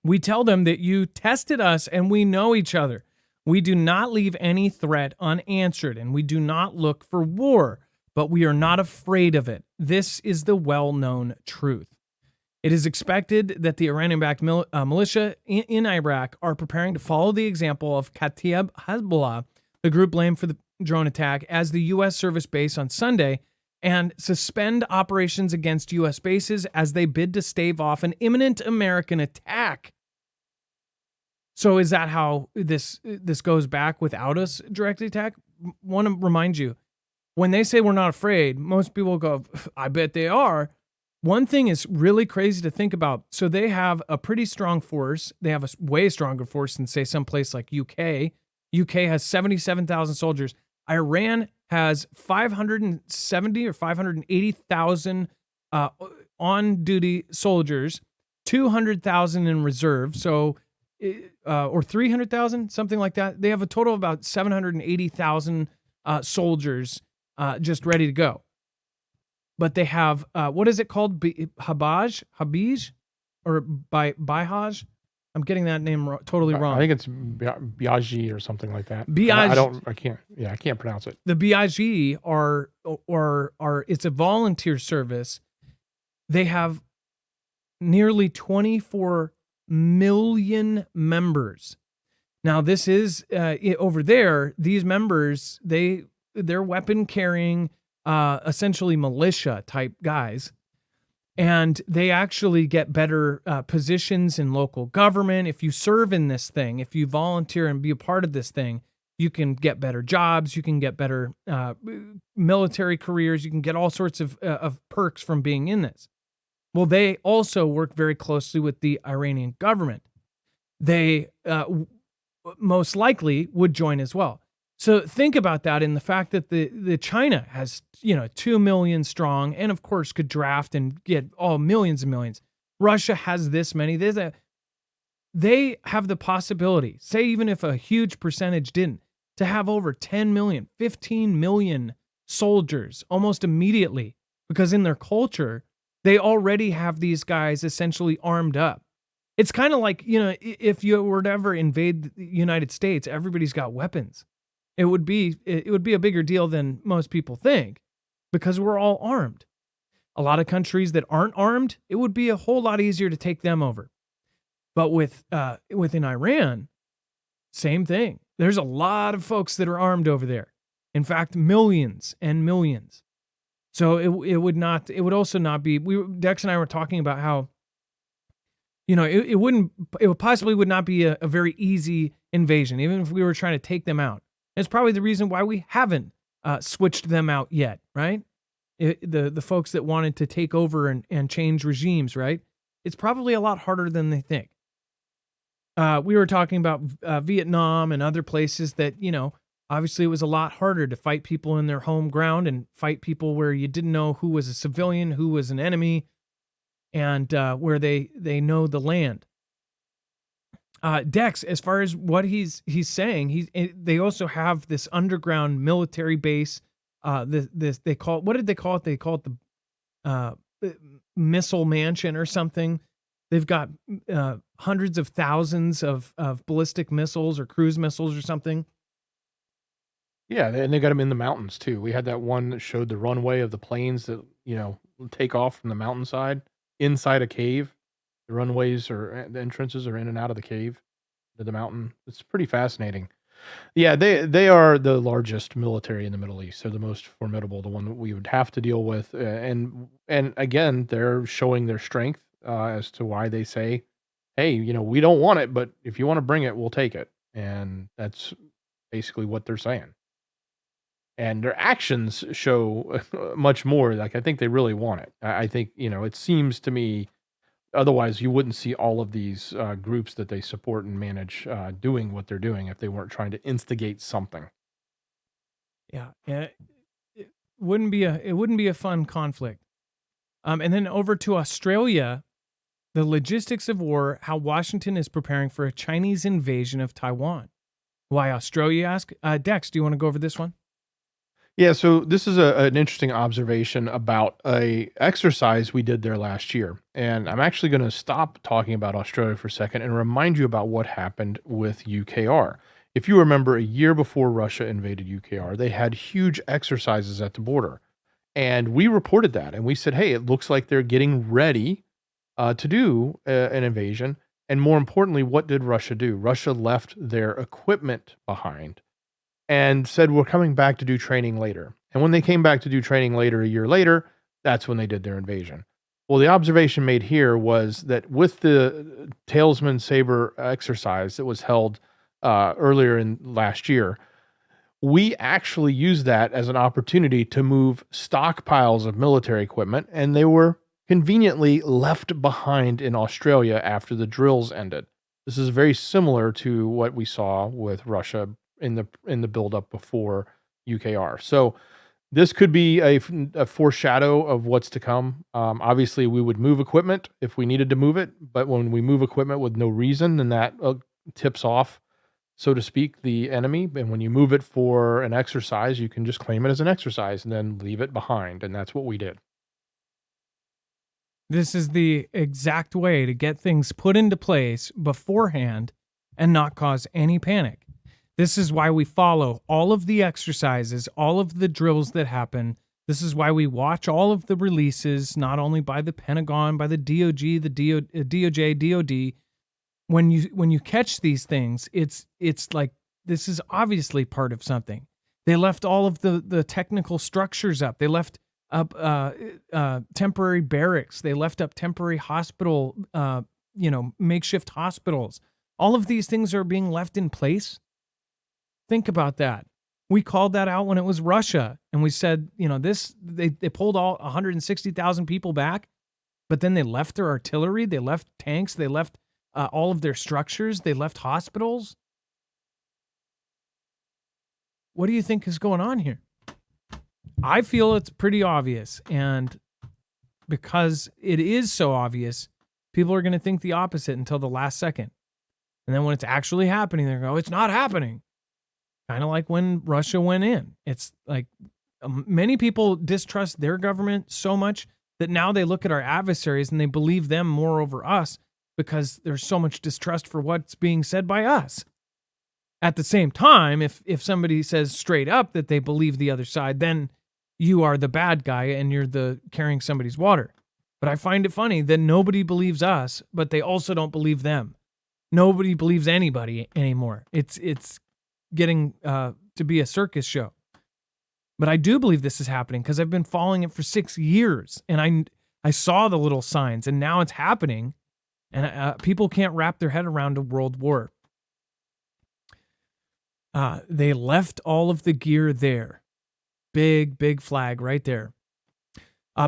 We tell them that you tested us and we know each other. We do not leave any threat unanswered, and we do not look for war, but we are not afraid of it. This is the well-known truth. It is expected that the Iranian-backed militia in Iraq are preparing to follow the example of Kataib Hezbollah, the group blamed for the drone attack, as the U.S. service base on Sunday, and suspend operations against U.S. bases as they bid to stave off an imminent American attack. So is that how this goes back without us direct attack? Want to remind you, when they say we're not afraid, most people go, I bet they are. One thing is really crazy to think about. So they have a pretty strong force. They have a way stronger force than, say, someplace like UK. UK has 77,000 soldiers. Iran has 570 or 580,000 on-duty soldiers, 200,000 in reserve. So, or 300,000, something like that. They have a total of about 780,000 soldiers just ready to go. But they have, what is it called? Habij? Or Bihaj? I'm getting that name totally wrong. I think it's Biagi or something like that. I can't pronounce it. The BIG are it's a volunteer service. They have nearly 24 million members. Now, this is over there. These members, they're weapon carrying, essentially militia type guys. And they actually get better positions in local government. If you serve in this thing, if you volunteer and be a part of this thing, you can get better jobs. You can get better military careers. You can get all sorts of perks from being in this. Well, they also work very closely with the Iranian government. They most likely would join as well. So think about that in the fact that the China has, 2 million strong, and of course could draft and get all millions and millions. Russia has this many. They have the possibility, say even if a huge percentage didn't, to have over 10 million, 15 million soldiers almost immediately, because in their culture, they already have these guys essentially armed up. It's kind of like, if you were to ever invade the United States, everybody's got weapons. It would be a bigger deal than most people think because we're all armed. A lot of countries that aren't armed, it would be a whole lot easier to take them over. But within Iran, same thing. There's a lot of folks that are armed over there. In fact, millions and millions. So it would also not be. Dex and I were talking about how, it possibly would not be a very easy invasion, even if we were trying to take them out. It's probably the reason why we haven't switched them out yet, right? The folks that wanted to take over and change regimes, right? It's probably a lot harder than they think. We were talking about Vietnam and other places that, obviously it was a lot harder to fight people in their home ground and fight people where you didn't know who was a civilian, who was an enemy, and where they know the land. Dex, as far as what he's saying, they also have this underground military base. What did they call it? They call it the missile mansion or something. They've got hundreds of thousands of ballistic missiles or cruise missiles or something. Yeah, and they got them in the mountains too. We had that one that showed the runway of the planes that take off from the mountainside inside a cave. The runways or the entrances are in and out of the cave to the mountain. It's pretty fascinating. Yeah, they are the largest military in the Middle East. They're the most formidable, the one that we would have to deal with. And again, they're showing their strength as to why they say, hey, we don't want it, but if you want to bring it, we'll take it. And that's basically what they're saying. And their actions show much more. Like, I think they really want it. I think, it seems to me, otherwise, you wouldn't see all of these groups that they support and manage doing what they're doing if they weren't trying to instigate something. Yeah, it wouldn't be a fun conflict. And then over to Australia, the logistics of war, how Washington is preparing for a Chinese invasion of Taiwan. Why Australia, you ask? Dex, do you want to go over this one? Yeah, so this is an interesting observation about a exercise we did there last year. And I'm actually going to stop talking about Australia for a second and remind you about what happened with UKR. If you remember, a year before Russia invaded UKR, they had huge exercises at the border. And we reported that and we said, hey, it looks like they're getting ready to do an invasion. And more importantly, what did Russia do? Russia left their equipment behind and said, we're coming back to do training later. And when they came back to do training later, a year later, that's when they did their invasion. Well, the observation made here was that with the Talesman Saber exercise that was held earlier in last year, we actually used that as an opportunity to move stockpiles of military equipment, and they were conveniently left behind in Australia after the drills ended. This is very similar to what we saw with Russia in the buildup before UKR. So this could be a foreshadow of what's to come. Obviously, we would move equipment if we needed to move it, but when we move equipment with no reason, then that tips off, so to speak, the enemy. And when you move it for an exercise, you can just claim it as an exercise and then leave it behind. And that's what we did. This is the exact way to get things put into place beforehand and not cause any panic. This is why we follow all of the exercises, all of the drills that happen. This is why we watch all of the releases, not only by the Pentagon, by the DOG, the DOJ, DOD. When you catch these things, it's like this is obviously part of something. They left all of the technical structures up. They left up temporary barracks. They left up temporary hospital, makeshift hospitals. All of these things are being left in place. Think about that. We called that out when it was Russia, and we said, they pulled all 160,000 people back, but then they left their artillery, they left tanks, they left all of their structures, they left hospitals. What do you think is going on here? I feel it's pretty obvious, and because it is so obvious, people are going to think the opposite until the last second. And then when it's actually happening, they're going, oh, it's not happening. Kind of like when Russia went in. It's like many people distrust their government so much that now they look at our adversaries and they believe them more over us because there's so much distrust for what's being said by us. At the same time, if somebody says straight up that they believe the other side, then you are the bad guy and you're the carrying somebody's water. But I find it funny that nobody believes us, but they also don't believe them. Nobody believes anybody anymore. It's getting to be a circus show. But I do believe this is happening because I've been following it for 6 years, and I saw the little signs, and now it's happening, and people can't wrap their head around a world war. They left all of the gear there. Big flag right there.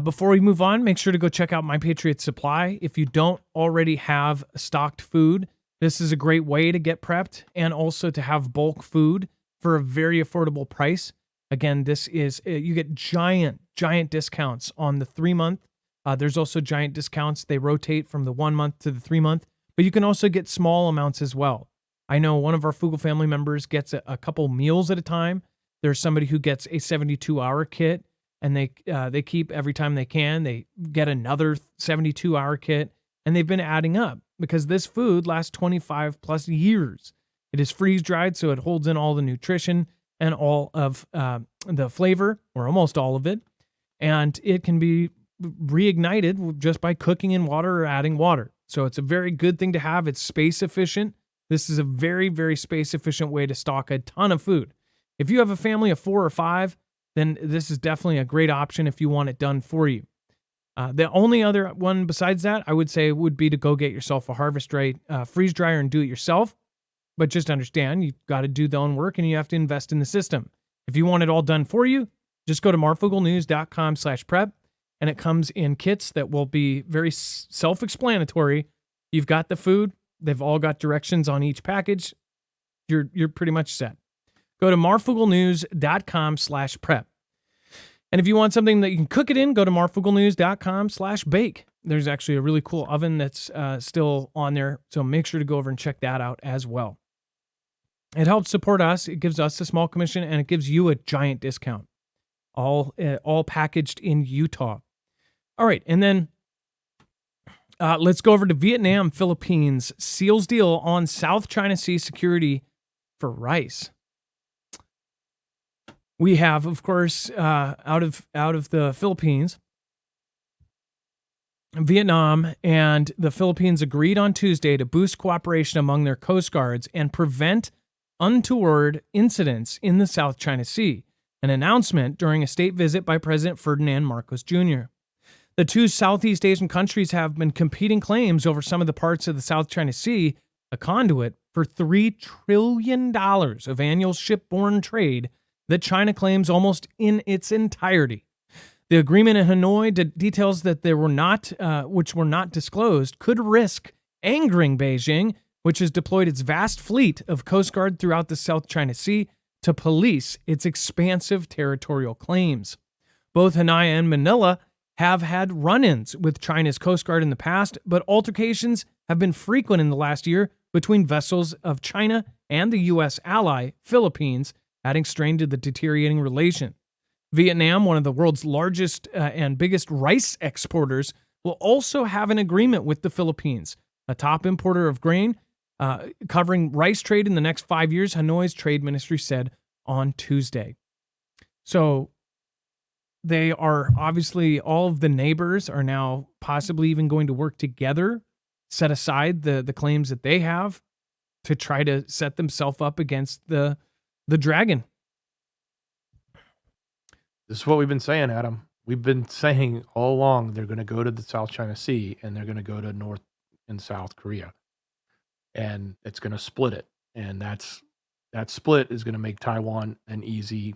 Before we move on, make sure to go check out My Patriot Supply. If you don't already have stocked food, this is a great way to get prepped and also to have bulk food for a very affordable price. Again, this is, you get giant discounts on the 3-month. There's also giant discounts. They rotate from the 1 month to the 3 month, but you can also get small amounts as well. I know one of our Foogle family members gets a couple meals at a time. There's somebody who gets a 72-hour kit, and they keep every time they can. They get another 72-hour kit, and they've been adding up because this food lasts 25 plus years. It is freeze dried, so it holds in all the nutrition and all of the flavor, or almost all of it, and it can be reignited just by cooking in water or adding water. So it's a very good thing to have. It's space efficient. This is a very, very space efficient way to stock a ton of food. If you have a family of 4 or 5, then this is definitely a great option if you want it done for you. The only other one besides that, I would say, would be to go get yourself a Harvest Right freeze dryer and do it yourself. But just understand, you've got to do the own work and you have to invest in the system. If you want it all done for you, just go to marfooglenews.com/prep, and it comes in kits that will be very self-explanatory. You've got the food. They've all got directions on each package. You're pretty much set. Go to marfooglenews.com/prep. And if you want something that you can cook it in, go to marfooglenews.com/bake. There's actually a really cool oven that's still on there, so make sure to go over and check that out as well. It helps support us. It gives us a small commission, and it gives you a giant discount. all packaged in Utah. All right, and then let's go over to Vietnam. Philippines seals deal on South China Sea security for rice. We have, of course, out of the Philippines, Vietnam and the Philippines agreed on Tuesday to boost cooperation among their coast guards and prevent untoward incidents in the South China Sea, an announcement during a state visit by President Ferdinand Marcos Jr. The two Southeast Asian countries have been competing claims over some of the parts of the South China Sea, a conduit for $3 trillion of annual shipborne trade that China claims almost in its entirety. The agreement in Hanoi details that which were not disclosed, could risk angering Beijing, which has deployed its vast fleet of Coast Guard throughout the South China Sea to police its expansive territorial claims. Both Hanoi and Manila have had run-ins with China's Coast Guard in the past, but altercations have been frequent in the last year between vessels of China and the U.S. ally, Philippines, adding strain to the deteriorating relation. Vietnam, one of the world's largest and biggest rice exporters, will also have an agreement with the Philippines, a top importer of grain, covering rice trade in the next 5 years, Hanoi's trade ministry said on Tuesday. So they are obviously, all of the neighbors are now possibly even going to work together, set aside the claims that they have to try to set themselves up against the dragon. This is what we've been saying, Adam. We've been saying all along they're going to go to the South China Sea and they're going to go to North and South Korea. And it's going to split it. And that split is going to make Taiwan an easy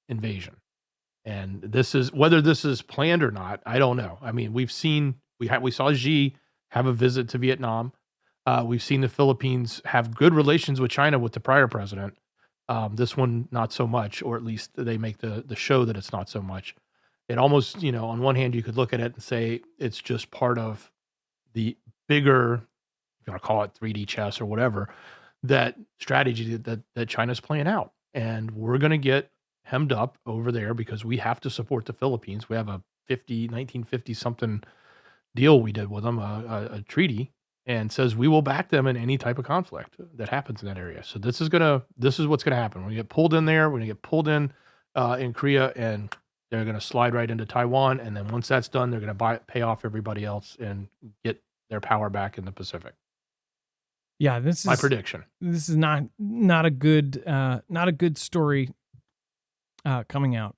invasion. And this is, whether this is planned or not, I don't know. I mean, we saw Xi have a visit to Vietnam. We've seen the Philippines have good relations with China with the prior president. This one, not so much, or at least they make the show that it's not so much. It almost, on one hand, you could look at it and say it's just part of the bigger, if you want to call it 3D chess or whatever, that strategy that China's playing out. And we're going to get hemmed up over there because we have to support the Philippines. We have a 1950 something deal we did with them, a treaty, and says we will back them in any type of conflict that happens in that area. So this is what's gonna happen. We're gonna get pulled in there. We're gonna get pulled in Korea, and they're gonna slide right into Taiwan. And then once that's done, they're gonna pay off everybody else and get their power back in the Pacific. Yeah, this is my prediction. This is not a good story coming out.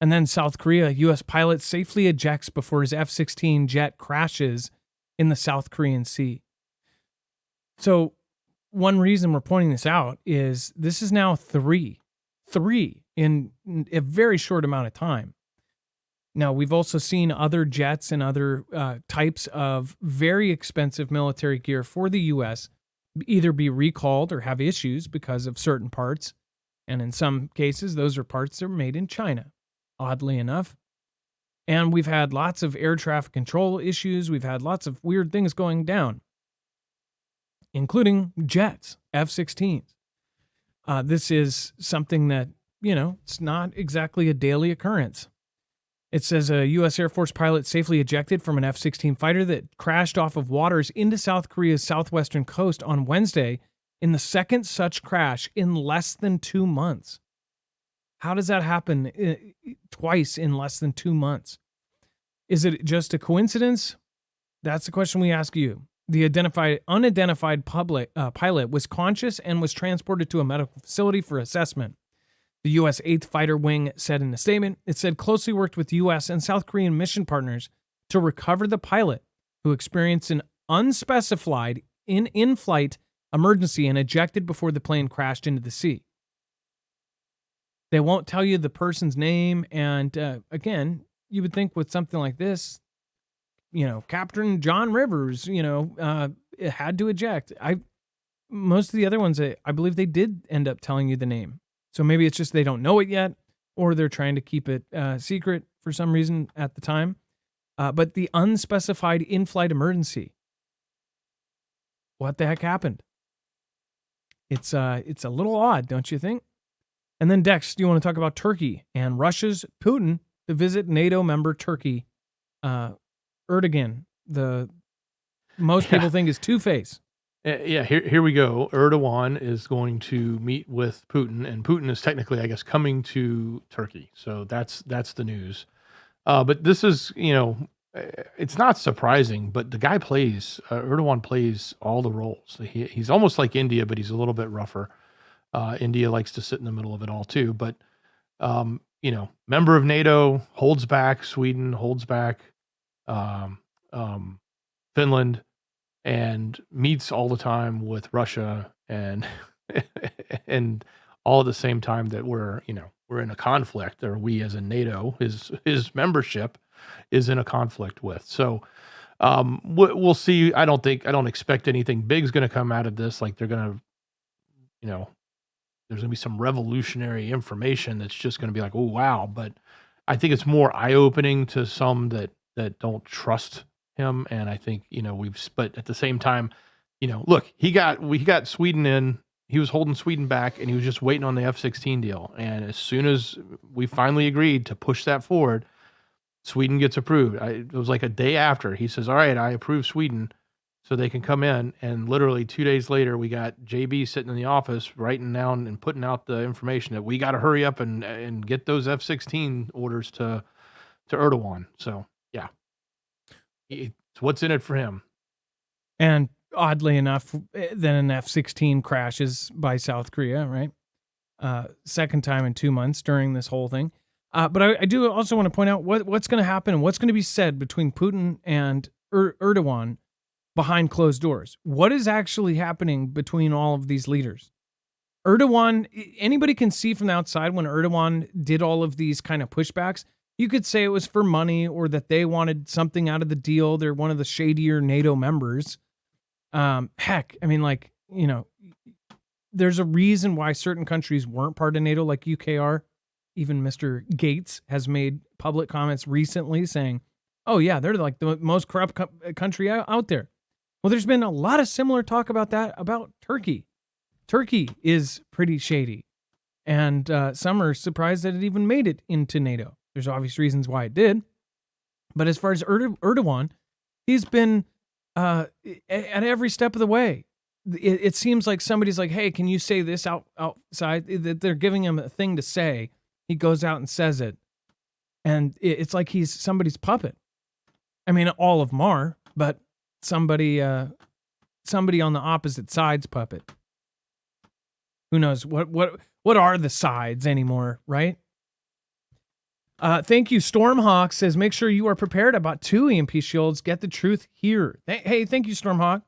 And then South Korea, U.S. pilot safely ejects before his F-16 jet crashes in the South Korean Sea. So one reason we're pointing this out is this is now three in a very short amount of time. Now, we've also seen other jets and other types of very expensive military gear for the U.S. either be recalled or have issues because of certain parts. And in some cases, those are parts that are made in China, oddly enough. And we've had lots of air traffic control issues. We've had lots of weird things going down, including jets, F-16s. This is something that, it's not exactly a daily occurrence. It says a U.S. Air Force pilot safely ejected from an F-16 fighter that crashed off of waters into South Korea's southwestern coast on Wednesday in the second such crash in less than 2 months. How does that happen twice in less than 2 months? Is it just a coincidence? That's the question we ask you. The unidentified pilot was conscious and was transported to a medical facility for assessment. The U.S. 8th Fighter Wing said in a statement, it said closely worked with U.S. and South Korean mission partners to recover the pilot who experienced an unspecified in-flight emergency and ejected before the plane crashed into the sea. They won't tell you the person's name. And again, you would think with something like this, Captain John Rivers, had to eject. Most of the other ones, I believe they did end up telling you the name. So maybe it's just they don't know it yet, or they're trying to keep it secret for some reason at the time. But the unspecified in-flight emergency. What the heck happened? It's a little odd, don't you think? And then Dex, do you want to talk about Turkey and Russia's Putin to visit NATO member Turkey? Erdogan, the most people think is Two-Face. Yeah, here we go. Erdogan is going to meet with Putin, and Putin is technically, I guess, coming to Turkey. So that's the news. But this is, it's not surprising, but the guy plays, Erdogan plays all the roles. He's almost like India, but he's a little bit rougher. India likes to sit in the middle of it all too. But, member of NATO, holds back Sweden, holds back Finland, and meets all the time with Russia and and all at the same time that we're in a conflict, or we as in NATO, his membership is in a conflict with. So we'll see. I don't expect anything big is going to come out of this. Like they're going to, there's going to be some revolutionary information that's just going to be like, oh wow. But I think it's more eye opening to some that don't trust him. And I think, but at the same time, look, we got Sweden in, he was holding Sweden back, and he was just waiting on the F-16 deal. And as soon as we finally agreed to push that forward, Sweden gets approved. It was like a day after he says, all right, I approve Sweden so they can come in. And literally 2 days later, we got JB sitting in the office writing down and putting out the information that we got to hurry up and get those F-16 orders to Erdogan. So yeah. It's what's in it for him. And oddly enough, then an F-16 crashes by South Korea, right? Second time in 2 months during this whole thing. But I do also want to point out what's going to happen and what's going to be said between Putin and Erdogan behind closed doors. What is actually happening between all of these leaders? Erdogan, anybody can see from the outside when Erdogan did all of these kind of pushbacks, you could say it was for money or that they wanted something out of the deal. They're one of the shadier NATO members. Heck, I mean, there's a reason why certain countries weren't part of NATO, like UK are. Even Mr. Gates has made public comments recently saying, oh yeah, they're like the most corrupt country out there. Well, there's been a lot of similar talk about that, about Turkey. Turkey is pretty shady. And some are surprised that it even made it into NATO. There's obvious reasons why it did. But as far as Erdogan, he's been at every step of the way. It seems like somebody's like, hey, can you say this outside? That they're giving him a thing to say. He goes out and says it. And it's like he's somebody's puppet. I mean, all of them are, but somebody on the opposite side's puppet. Who knows what are the sides anymore, right? Thank you. Stormhawk says, make sure you are prepared. I bought 2 EMP shields. Get the truth here. Hey, thank you, Stormhawk.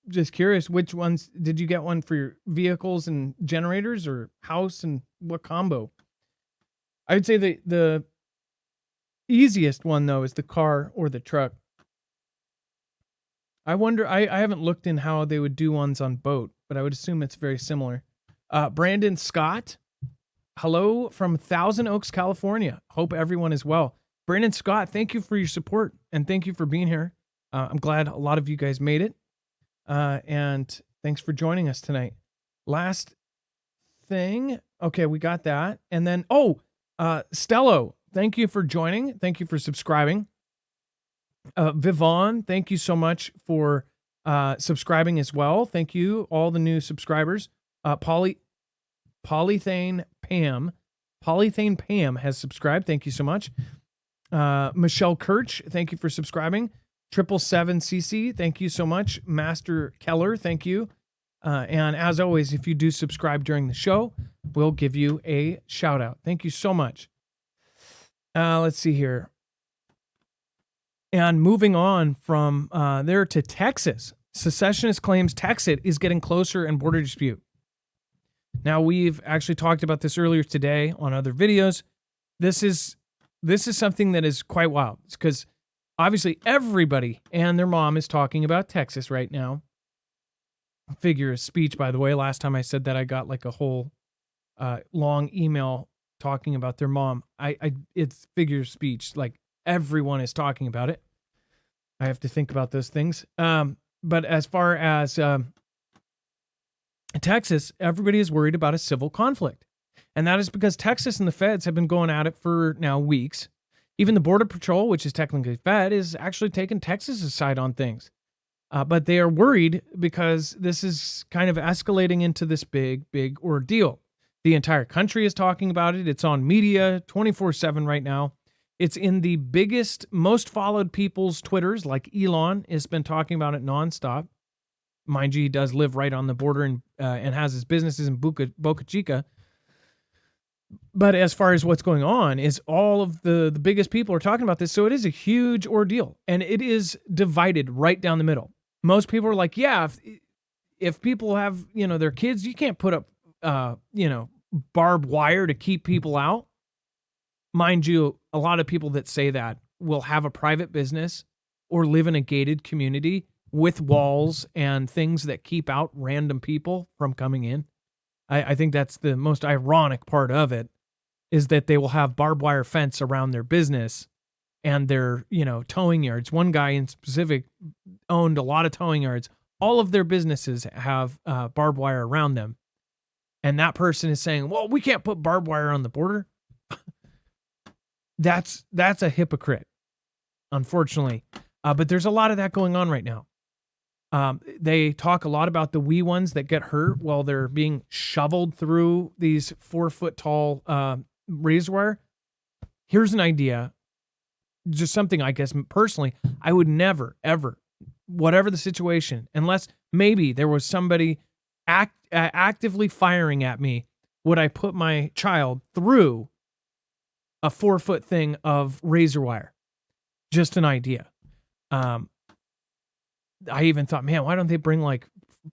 Just curious, which ones did you get? One for your vehicles and generators, or house, and what combo? I would say the easiest one though is the car or the truck. I wonder, I haven't looked in how they would do ones on boat, but I would assume it's very similar. Brandon Scott, hello from Thousand Oaks, California. Hope everyone is well. Brandon Scott, thank you for your support and thank you for being here. I'm glad a lot of you guys made it. And thanks for joining us tonight. Last thing. Okay, we got that. And then, Stello, thank you for joining. Thank you for subscribing. Vivon, thank you so much for subscribing as well. Thank you, all the new subscribers. Polythane Pam has subscribed. Thank you so much. Michelle Kirch, thank you for subscribing. 777cc, thank you so much. Master Keller, thank you. And as always, if you do subscribe during the show, we'll give you a shout out. Thank you so much. Let's see here. And moving on from there to Texas. Secessionist claims Texas is getting closer in border dispute. Now, we've actually talked about this earlier today on other videos. This is something that is quite wild. It's because obviously everybody and their mom is talking about Texas right now. Figure of speech, by the way. Last time I said that, I got like a whole long email talking about their mom. It's figure of speech. Like, everyone is talking about it. I have to think about those things. But as far as Texas, everybody is worried about a civil conflict. And that is because Texas and the feds have been going at it for now weeks. Even the Border Patrol, which is technically Fed, is actually taking Texas's side on things. But they are worried because this is kind of escalating into this big, big ordeal. The entire country is talking about it. It's on media 24/7 right now. It's in the biggest, most followed people's Twitters, like Elon has been talking about it nonstop. Mind you, he does live right on the border and has his businesses in Boca Chica. But as far as what's going on is all of the biggest people are talking about this. So it is a huge ordeal, and it is divided right down the middle. Most people are like, yeah, if people have, their kids, you can't put up, barbed wire to keep people out. Mind you, a lot of people that say that will have a private business or live in a gated community with walls and things that keep out random people from coming in. I think that's the most ironic part of it, is that they will have barbed wire fence around their business and their, towing yards. One guy in specific owned a lot of towing yards. All of their businesses have barbed wire around them. And that person is saying, well, we can't put barbed wire on the border. That's a hypocrite, unfortunately. But there's a lot of that going on right now. They talk a lot about the wee ones that get hurt while they're being shoveled through these 4-foot tall razor wire. Here's an idea, just something I guess personally, I would never, ever, whatever the situation, unless maybe there was somebody actively firing at me, would I put my child through a 4-foot thing of razor wire? Just an idea. I even thought, man, why don't they bring like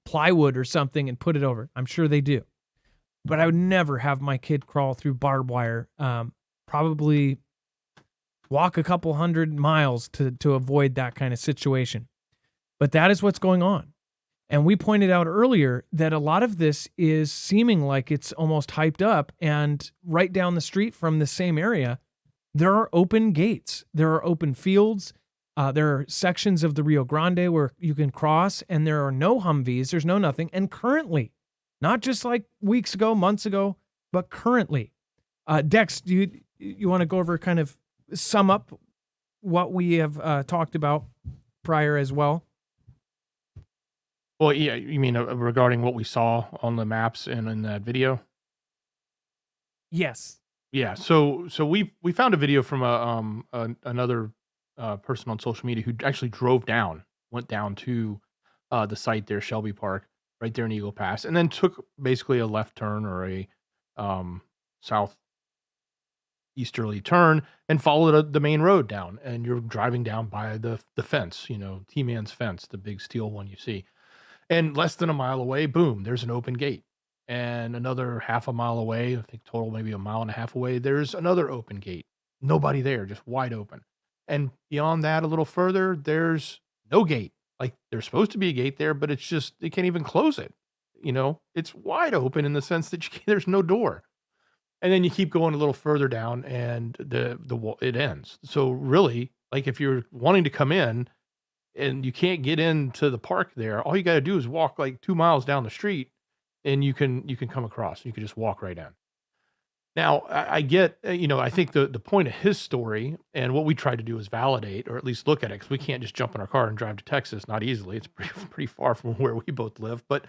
plywood or something and put it over? I'm sure they do. But I would never have my kid crawl through barbed wire. Probably walk a couple 100 miles to avoid that kind of situation. But that is what's going on. And we pointed out earlier that a lot of this is seeming like it's almost hyped up. And right down the street from the same area, there are open gates. There are open fields. There are sections of the Rio Grande where you can cross, and there are no Humvees. There's no nothing. And currently, not just like weeks ago, months ago, but currently, Dex, do you want to go over, kind of sum up what we have talked about prior as well? Well, yeah, you mean regarding what we saw on the maps and in that video? Yes. Yeah. So we found a video from another person on social media who actually went down to the site there, Shelby Park, right there in Eagle Pass, and then took basically a left turn or a southeasterly turn and followed the main road down. And you're driving down by the fence, T-Man's fence, the big steel one you see. And less than a mile away, boom, there's an open gate. And another half a mile away, I think total maybe a mile and a half away, there's another open gate. Nobody there, just wide open. And beyond that, a little further, there's no gate. Like there's supposed to be a gate there, but it's just, they can't even close it. It's wide open in the sense that there's no door. And then you keep going a little further down and it ends. So really, like if you're wanting to come in and you can't get into the park there, all you got to do is walk like 2 miles down the street and you can come across. You can just walk right in. Now, I get, I think the point of his story and what we tried to do is validate, or at least look at it, because we can't just jump in our car and drive to Texas. Not easily. It's pretty far from where we both live. But,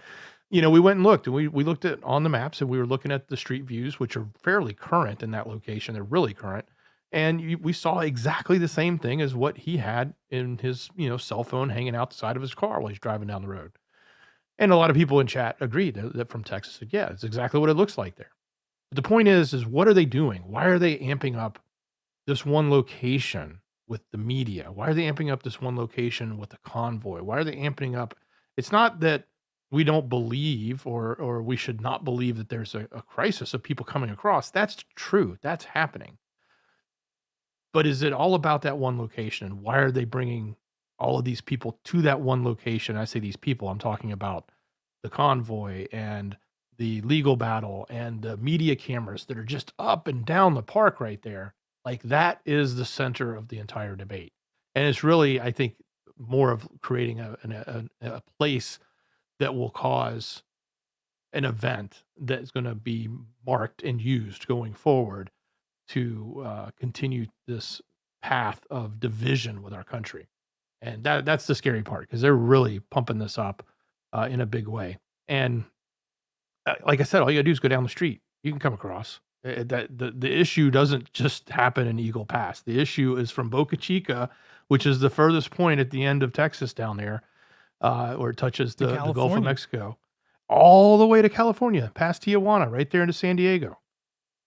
we went and looked, and we looked at on the maps, and we were looking at the street views, which are fairly current in that location. They're really current. And we saw exactly the same thing as what he had in his, cell phone hanging out the side of his car while he's driving down the road. And a lot of people in chat agreed that from Texas said, yeah, it's exactly what it looks like there. But the point is what are they doing? Why are they amping up this one location with the media? Why are they amping up this one location with the convoy? Why are they amping up? It's not that we don't believe or we should not believe that there's a crisis of people coming across. That's true. That's happening. But is it all about that one location? Why are they bringing all of these people to that one location? I say these people, I'm talking about the convoy and the legal battle and the media cameras that are just up and down the park right there. Like that is the center of the entire debate. And it's really, I think, more of creating a place that will cause an event that's going to be marked and used going forward to continue this path of division with our country. And that's the scary part because they're really pumping this up in a big way. And like I said, all you gotta do is go down the street. You can come across. That the issue doesn't just happen in Eagle Pass. The issue is from Boca Chica, which is the furthest point at the end of Texas down there, where it touches To the Gulf of California. Mexico, all the way to California, past Tijuana, right there into San Diego.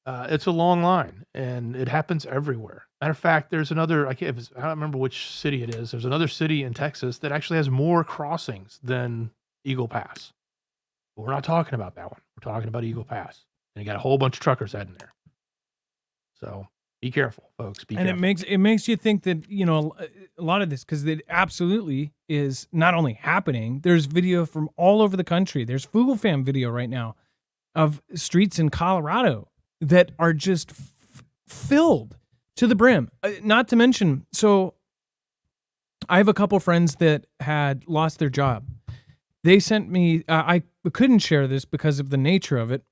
It's a long line, and it happens everywhere. Matter of fact, there's another. I don't remember which city it is. There's another city in Texas that actually has more crossings than Eagle Pass. But we're not talking about that one. We're talking about Eagle Pass, and you got a whole bunch of truckers heading there. So be careful, folks. Be And careful. it makes you think that, you know, a lot of this, because it absolutely is not only happening. There's video from all over the country. There's Foogle Fam video right now of streets in Colorado that are just filled to the brim. Not to mention, so I have a couple friends that had lost their job. They sent me, I couldn't share this because of the nature of it,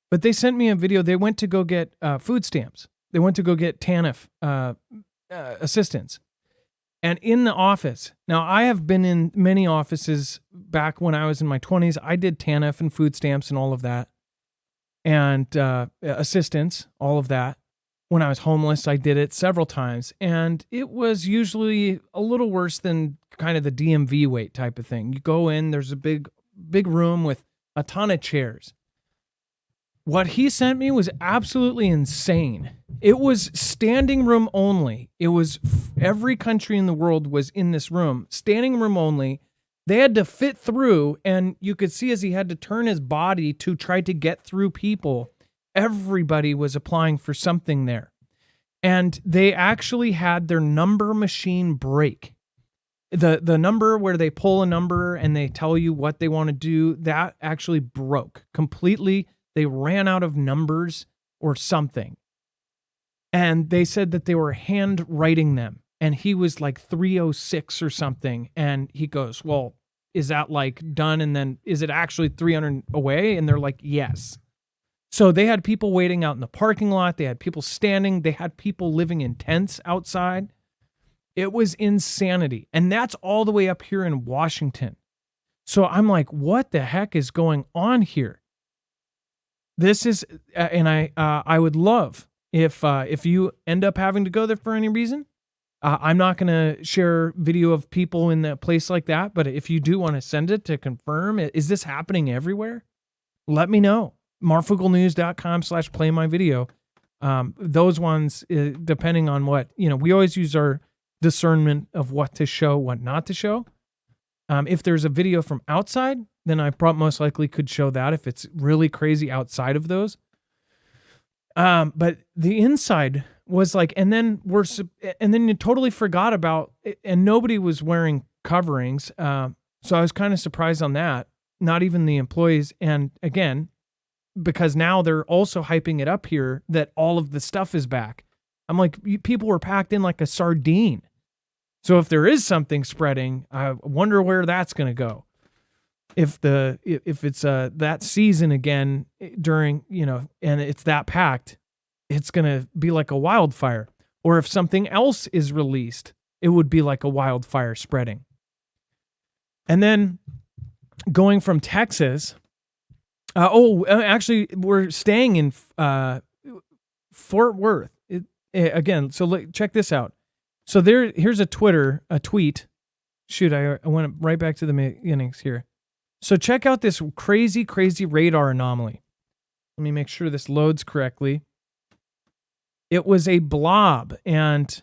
but they sent me a video. They went to go get food stamps. They went to go get TANF assistance. And in the office, now I have been in many offices back when I was in my 20s. I did TANF and food stamps and all of that. And assistance, all of that. When I was homeless, I did it several times. And it was usually a little worse than kind of the DMV wait type of thing. You go in, there's a big room with a ton of chairs. What he sent me was absolutely insane. It was standing room only. It was every country in the world was in this room, standing room only. They had to fit through, and you could see as he had to turn his body to try to get through people, everybody was applying for something there. And they actually had their number machine break. The number where they pull a number and they tell you what they want to do, that actually broke completely. They ran out of numbers or something. And they said that they were handwriting them. And he was like 306 or something. And he goes, well, is that like done? And then is it actually 300 away? And they're like, yes. So they had people waiting out in the parking lot. They had people standing. They had people living in tents outside. It was insanity. And that's all the way up here in Washington. So I'm like, what the heck is going on here? This is, and I would love if you end up having to go there for any reason. I'm not going to share video of people in a place like that, but if you do want to send it to confirm, is this happening everywhere? Let me know. marfugglenews.com/playmyvideo. Those ones, depending on what, we always use our discernment of what to show, what not to show. If there's a video from outside, then I most likely could show that if it's really crazy outside of those. But the inside was like, and then you totally forgot about it, and nobody was wearing coverings. So I was kind of surprised on that. Not even the employees. And again, because now they're also hyping it up here that all of the stuff is back. I'm like, people were packed in like a sardine. So if there is something spreading, I wonder where that's going to go. If it's that season again during, and it's that packed, it's going to be like a wildfire. Or if something else is released, it would be like a wildfire spreading. And then going from Texas, actually we're staying in Fort Worth. Again, so check this out. So here's a tweet. Shoot, I went right back to the beginnings here. So check out this crazy, crazy radar anomaly. Let me make sure this loads correctly. It was a blob, and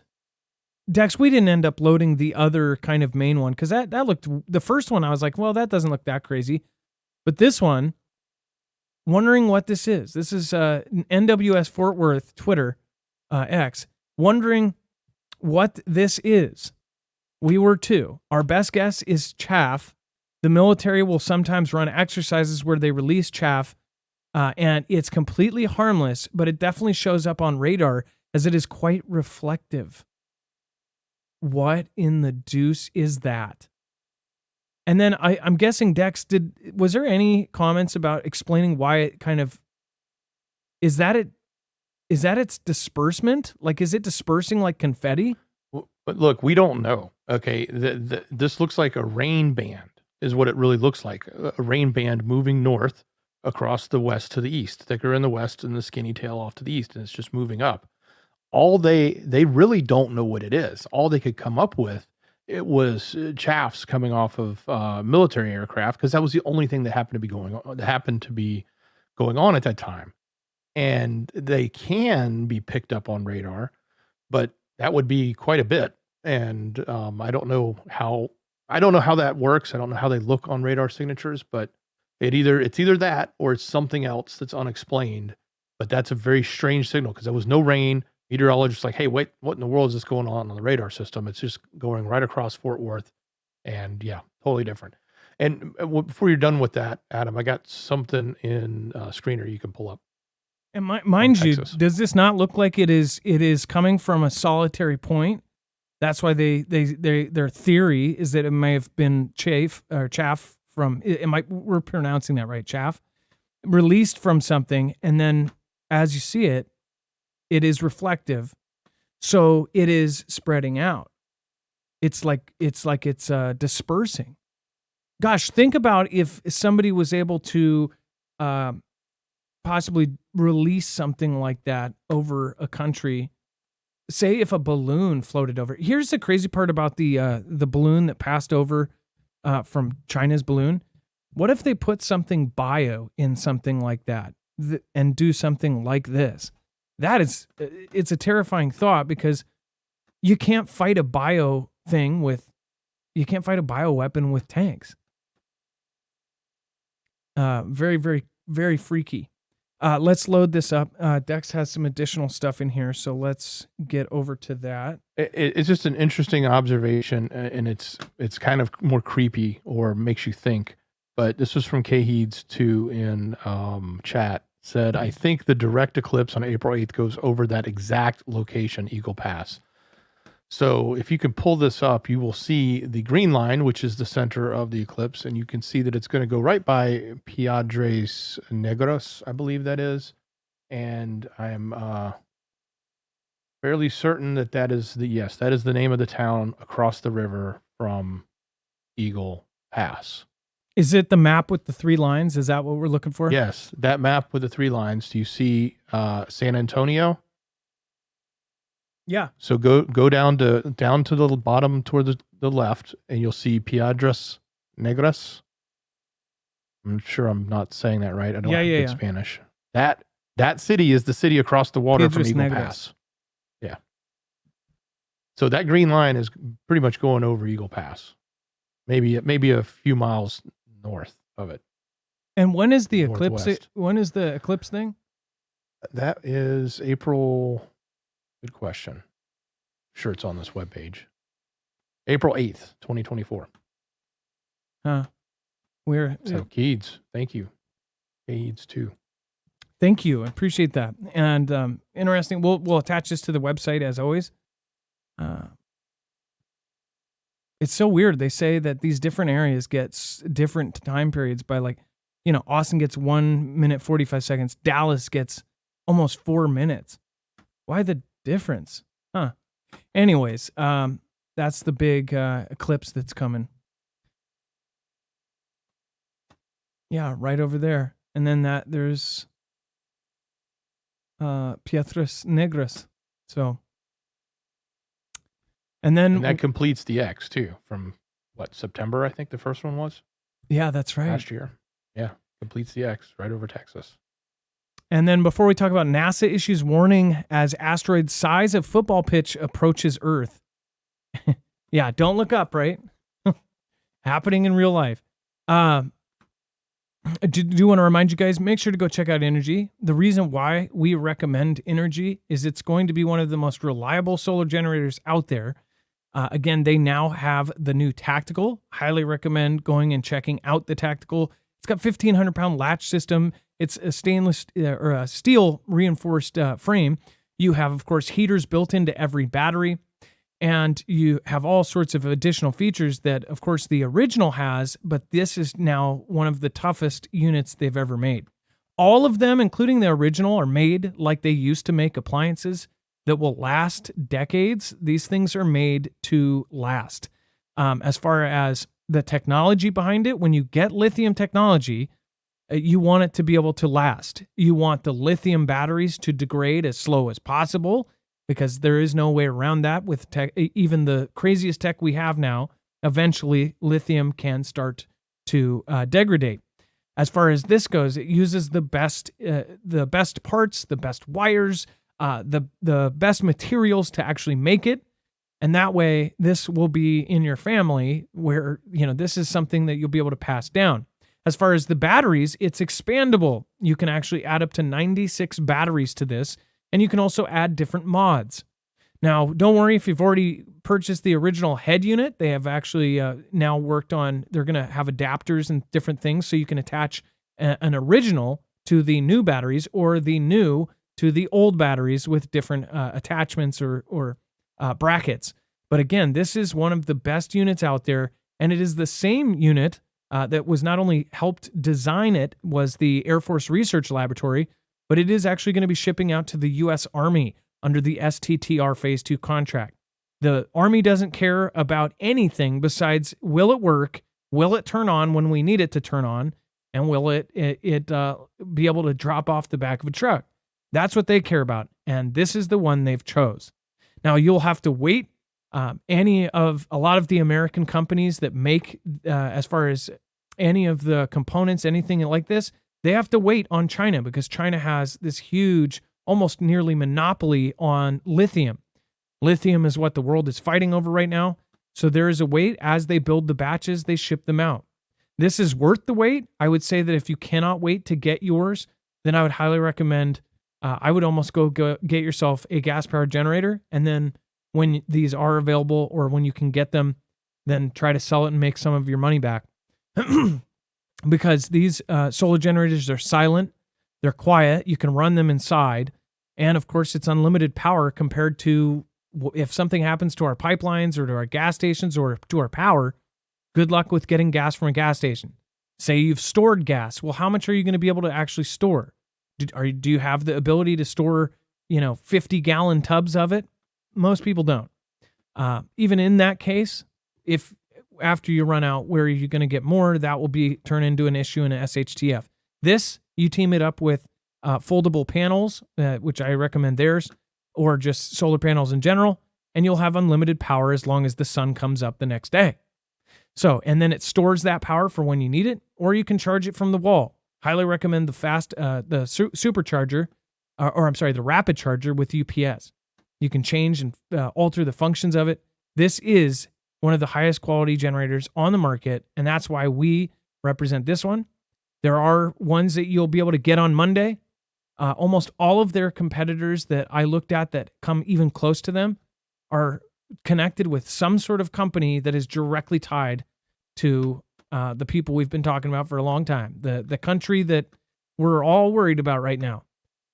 Dex, we didn't end up loading the other kind of main one because that looked, the first one I was like, well, that doesn't look that crazy. But this one, wondering what this is. This is NWS Fort Worth, Twitter, X, wondering what this is. We were too. Our best guess is chaff. The military will sometimes run exercises where they release chaff, and it's completely harmless, but it definitely shows up on radar as it is quite reflective. What in the deuce is that? And then I'm guessing Dex, was there any comments about explaining why it kind of, is that its disbursement? Like, is it dispersing like confetti? But look, we don't know. Okay, this looks like a rain band is what it really looks like. A rain band moving north across the west to the east, thicker in the west and the skinny tail off to the east, and it's just moving up. All they really don't know what it is. All they could come up with, it was chaffs coming off of military aircraft, because that was the only thing that happened to be going on at that time. And they can be picked up on radar, but that would be quite a bit. And I don't know how that works. I don't know how they look on radar signatures, but it's either that or it's something else that's unexplained. But that's a very strange signal, because there was no rain. Meteorologists like, hey, wait, what in the world is this going on the radar system? It's just going right across Fort Worth, and yeah, totally different. And before you're done with that, Adam, I got something in Screener you can pull up. And mind you, does this not look like it is coming from a solitary point? That's why their theory is that it may have been chaff from, we're pronouncing that right, chaff, released from something, and then as you see it, it is reflective, so it is spreading out. It's like it's dispersing. Gosh, think about if somebody was able to possibly release something like that over a country. Say if a balloon floated over. Here's the crazy part about the balloon that passed over from China's balloon. What if they put something bio in something like that and do something like this? It's a terrifying thought, because you can't fight a bioweapon with tanks. Very, very, very freaky. Let's load this up. Dex has some additional stuff in here, so let's get over to that. It's just an interesting observation, and it's kind of more creepy, or makes you think. But this was from Kheeds 2 in chat. Said, I think the direct eclipse on April 8th goes over that exact location, Eagle Pass. So if you can pull this up, you will see the green line, which is the center of the eclipse, and you can see that it's going to go right by Piedras Negras, I believe that is. And I'm fairly certain that is the name of the town across the river from Eagle Pass. Is it the map with the 3 lines? Is that what we're looking for? Yes, that map with the 3 lines. Do you see San Antonio? Yeah. So go down to the bottom toward the left, and you'll see Piedras Negras. I'm sure I'm not saying that right. I don't have good Spanish. That city is the city across the water from Eagle Pass. Yeah. So that green line is pretty much going over Eagle Pass. Maybe a few miles north of it. And when is the eclipse? When is the eclipse thing? That is April. Good question. I'm sure it's on this webpage. April 8th, 2024. Huh. So Kheeds, thank you. Kheeds 2. Thank you. I appreciate that. And interesting. We'll attach this to the website as always. It's so weird. They say that these different areas get different time periods by, like, Austin gets 1 minute, 45 seconds. Dallas gets almost 4 minutes. Why the difference? Huh. Anyways, that's the big eclipse that's coming. Yeah, right over there. And then there's Piedras Negras. So, and that completes the X too, from September, I think the first one was. Yeah, that's right. Last year. Yeah, completes the X right over Texas. And then before we talk about NASA issues warning as asteroid size of football pitch approaches Earth. Yeah, don't look up, right? Happening in real life. Do you want to remind you guys, make sure to go check out Energy. The reason why we recommend Energy is it's going to be one of the most reliable solar generators out there. Again, they now have the new Tactical. Highly recommend going and checking out the Tactical. It's got 1,500-pound latch system. It's a stainless or a steel reinforced frame. You have, of course, heaters built into every battery. And you have all sorts of additional features that, of course, the original has, but this is now one of the toughest units they've ever made. All of them, including the original, are made like they used to make appliances that will last decades. These things are made to last. As far as the technology behind it, when you get lithium technology, you want it to be able to last. You want the lithium batteries to degrade as slow as possible, because there is no way around that with tech. Even the craziest tech we have now, eventually lithium can start to degrade. As far as this goes, it uses the best parts, the best wires, the best materials to actually make it. And that way, this will be in your family where, this is something that you'll be able to pass down. As far as the batteries, it's expandable. You can actually add up to 96 batteries to this, and you can also add different mods. Now, don't worry if you've already purchased the original head unit. They have actually now worked on, they're going to have adapters and different things so you can attach an original to the new batteries or the new to the old batteries with different attachments or brackets. But again, this is one of the best units out there, and it is the same unit that was not only helped design it was the Air Force Research Laboratory, but it is actually going to be shipping out to the U.S. Army under the STTR Phase 2 contract. The Army doesn't care about anything besides will it work, will it turn on when we need it to turn on, and will it be able to drop off the back of a truck. That's what they care about, and this is the one they've chose. Now, you'll have to wait. A lot of the American companies that make, as far as any of the components, anything like this, they have to wait on China because China has this huge, almost nearly monopoly on lithium. Lithium is what the world is fighting over right now. So there is a wait. As they build the batches, they ship them out. This is worth the wait. I would say that if you cannot wait to get yours, then I would highly recommend, I would almost go get yourself a gas-powered generator, and then when these are available or when you can get them, then try to sell it and make some of your money back. Because these solar generators are silent, they're quiet, you can run them inside, and of course it's unlimited power compared to if something happens to our pipelines or to our gas stations or to our power. Good luck with getting gas from a gas station. Say you've stored gas. Well, how much are you going to be able to actually store? Do you have the ability to store, 50-gallon tubs of it? Most people don't. Even in that case, if after you run out, where are you going to get more? That will turn into an issue in an SHTF. This, you team it up with foldable panels, which I recommend theirs, or just solar panels in general, and you'll have unlimited power as long as the sun comes up the next day. So, and then it stores that power for when you need it, or you can charge it from the wall. Highly recommend the supercharger, the rapid charger with UPS. You can change and alter the functions of it. This is one of the highest quality generators on the market, and that's why we represent this one. There are ones that you'll be able to get on Monday. Almost all of their competitors that I looked at that come even close to them are connected with some sort of company that is directly tied to the people we've been talking about for a long time, the country that we're all worried about right now.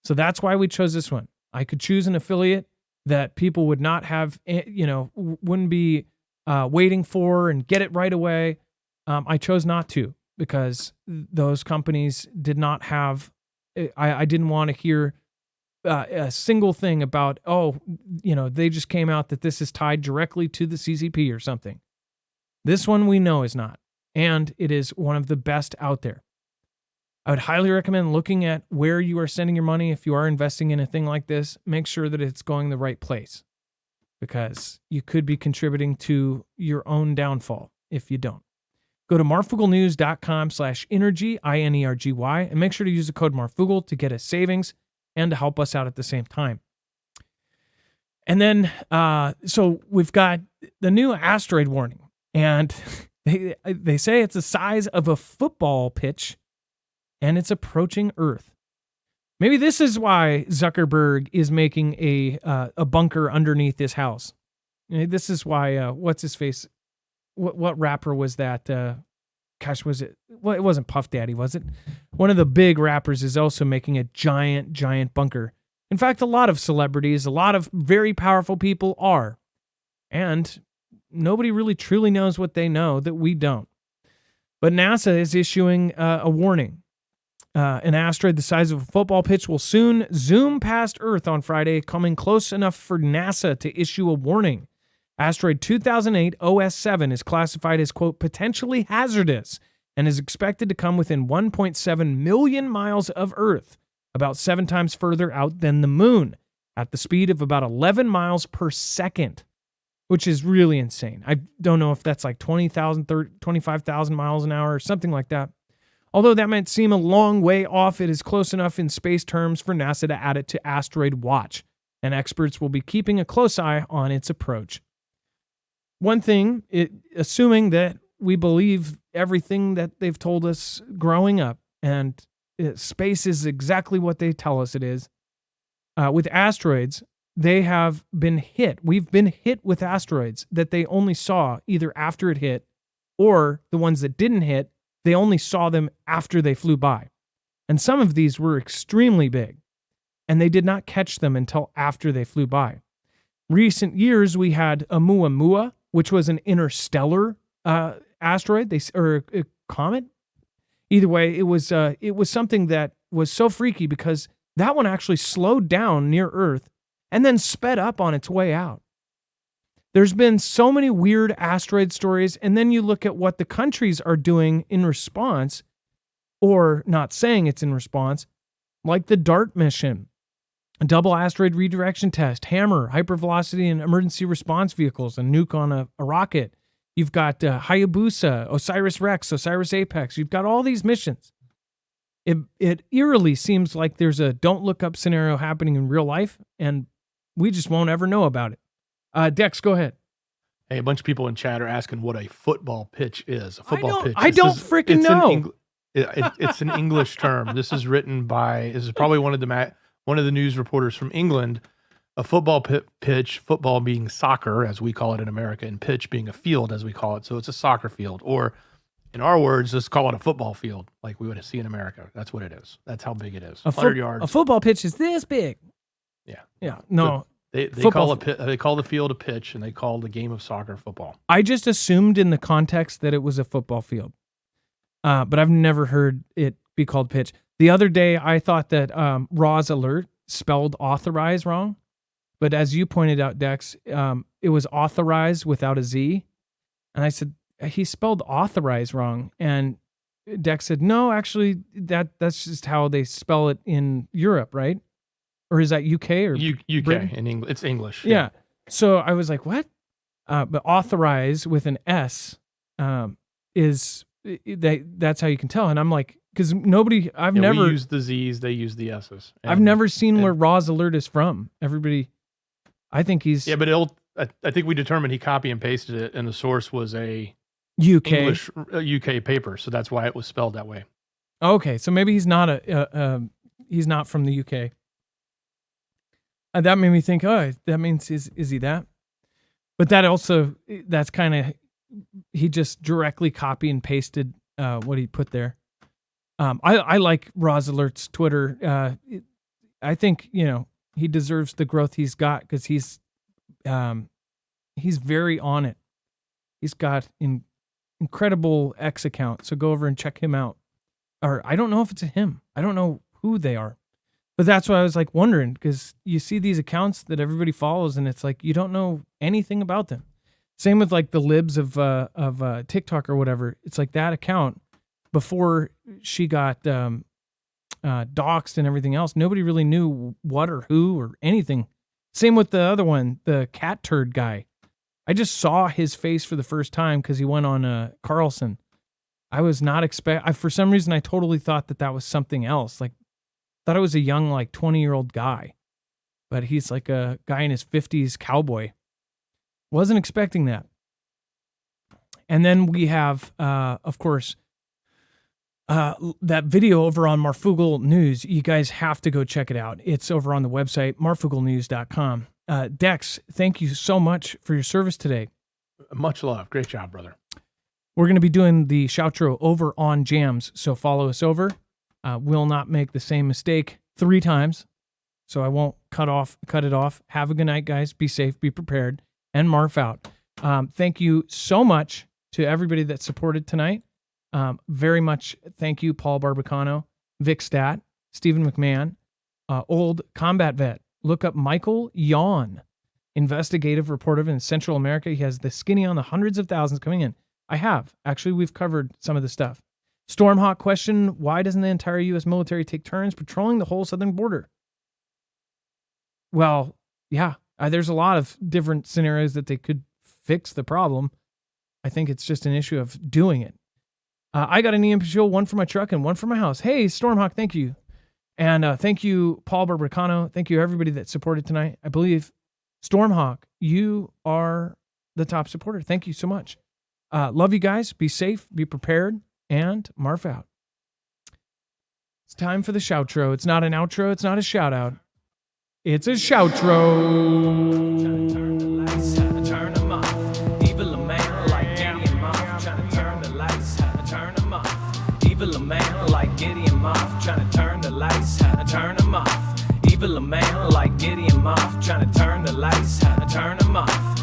So that's why we chose this one. I could choose an affiliate that people would not have, wouldn't be waiting for and get it right away. I chose not to because those companies did not have, I didn't want to hear a single thing about, they just came out that this is tied directly to the CCP or something. This one we know is not, and it is one of the best out there. I would highly recommend looking at where you are sending your money. If you are investing in a thing like this, make sure that it's going the right place, because you could be contributing to your own downfall if you don't. Go to marfooglenews.com/energy, INERGY, and make sure to use the code Marfoogle to get a savings and to help us out at the same time. And then, so we've got the new asteroid warning, and they say it's the size of a football pitch, and it's approaching Earth. Maybe this is why Zuckerberg is making a bunker underneath his house. This is why, what's his face? What rapper was that? Was it? Well, it wasn't Puff Daddy, was it? One of the big rappers is also making a giant bunker. In fact, a lot of celebrities, a lot of very powerful people are. And nobody really truly knows what they know that we don't. But NASA is issuing a warning. An asteroid the size of a football pitch will soon zoom past Earth on Friday, coming close enough for NASA to issue a warning. Asteroid 2008 OS7 is classified as, quote, potentially hazardous and is expected to come within 1.7 million miles of Earth, about 7 times further out than the moon, at the speed of about 11 miles per second, which is really insane. I don't know if that's like 20,000, 25,000 miles an hour or something like that. Although that might seem a long way off, it is close enough in space terms for NASA to add it to Asteroid Watch, and experts will be keeping a close eye on its approach. One thing, assuming that we believe everything that they've told us growing up, and space is exactly what they tell us it is, with asteroids, they have been hit. We've been hit with asteroids that they only saw either after it hit, or the ones that didn't hit, they only saw them after they flew by. And some of these were extremely big, and they did not catch them until after they flew by. Recent years, we had Oumuamua, which was an interstellar asteroid, or a comet. Either way, it was something that was so freaky because that one actually slowed down near Earth and then sped up on its way out. There's been so many weird asteroid stories, and then you look at what the countries are doing in response, or not saying it's in response, like the DART mission, a double asteroid redirection test, HAMMER, hypervelocity and emergency response vehicles, a nuke on a rocket. You've got Hayabusa, OSIRIS-REx, OSIRIS-APEX. You've got all these missions. It eerily seems like there's a don't look up scenario happening in real life, and we just won't ever know about it. Dex, go ahead. Hey, a bunch of people in chat are asking what a football pitch is. A football pitch. I don't freaking know. It's an English term. This is probably one of the news reporters from England. A football pitch, football being soccer, as we call it in America, and pitch being a field, as we call it. So it's a soccer field, or in our words, let's call it a football field, like we would see in America. That's what it is. That's how big it is. 100 yards. A football pitch is this big. Yeah. Yeah. No. They call the field a pitch, and they call the game of soccer football. I just assumed in the context that it was a football field, but I've never heard it be called pitch. The other day, I thought that Roz Alert spelled authorize wrong, but as you pointed out, Dex, it was authorize without a Z, and I said he spelled authorize wrong, and Dex said no, actually that's just how they spell it in Europe, right? Or is that UK or UK Britain? in English? It's English. Yeah. So I was like, what? But authorize with an S that's how you can tell. And I'm like, because I've never we use the Z's, they use the S's. I've never seen where Roz Alert is from. Everybody, I think he's but I think we determined he copy and pasted it, and the source was a UK English UK paper, so that's why it was spelled that way. Okay, so maybe he's not he's not from the UK. That made me think, oh, that means is he that? But that's kind of, he just directly copy and pasted what he put there. I like Roz Alert's Twitter. I think, he deserves the growth he's got because he's very on it. He's got an incredible X account, so go over and check him out. Or I don't know if it's a him. I don't know who they are. But that's why I was like wondering, because you see these accounts that everybody follows, and it's like you don't know anything about them. Same with like the libs of TikTok or whatever. It's like that account before she got doxxed and everything else. Nobody really knew what or who or anything. Same with the other one, the cat turd guy. I just saw his face for the first time because he went on Carlson. I was not for some reason I totally thought that was something else. Like, thought it was a young, like 20-year-old guy, but he's like a guy in his 50s cowboy. Wasn't expecting that. And then we have, of course, that video over on Marfoogle News. You guys have to go check it out. It's over on the website, marfooglenews.com. Dex, thank you so much for your service today. Much love. Great job, brother. We're going to be doing the shoutro over on Jams, so follow us over. Will not make the same mistake 3 times, so I won't cut it off. Have a good night, guys. Be safe, be prepared, and Marf out. Thank you so much to everybody that supported tonight. Very much thank you, Paul Barbacano, Vic Stat, Stephen McMahon, Old Combat Vet. Look up Michael Yawn, investigative reporter in Central America. He has the skinny on the hundreds of thousands coming in. I have. Actually, we've covered some of the stuff. Stormhawk question, why doesn't the entire U.S. military take turns patrolling the whole southern border? Well, yeah, there's a lot of different scenarios that they could fix the problem. I think it's just an issue of doing it. I got an EMP shield, one for my truck and one for my house. Hey, Stormhawk, thank you. And thank you, Paul Barbacano. Thank you, everybody that supported tonight. I believe, Stormhawk, you are the top supporter. Thank you so much. Love you guys. Be safe, be prepared, and Marf out. It's time for the shoutro. It's not an outro. It's not a shout out. It's a shoutro. Trying to turn the lights, turn them off. Evil a man like Gideon Moth. Trying to turn the lights, turn them off. Evil a man like Gideon Moth. Trying to turn the lights, turn them off. Evil a man like Gideon Moth. Trying to turn the lights, turn them off.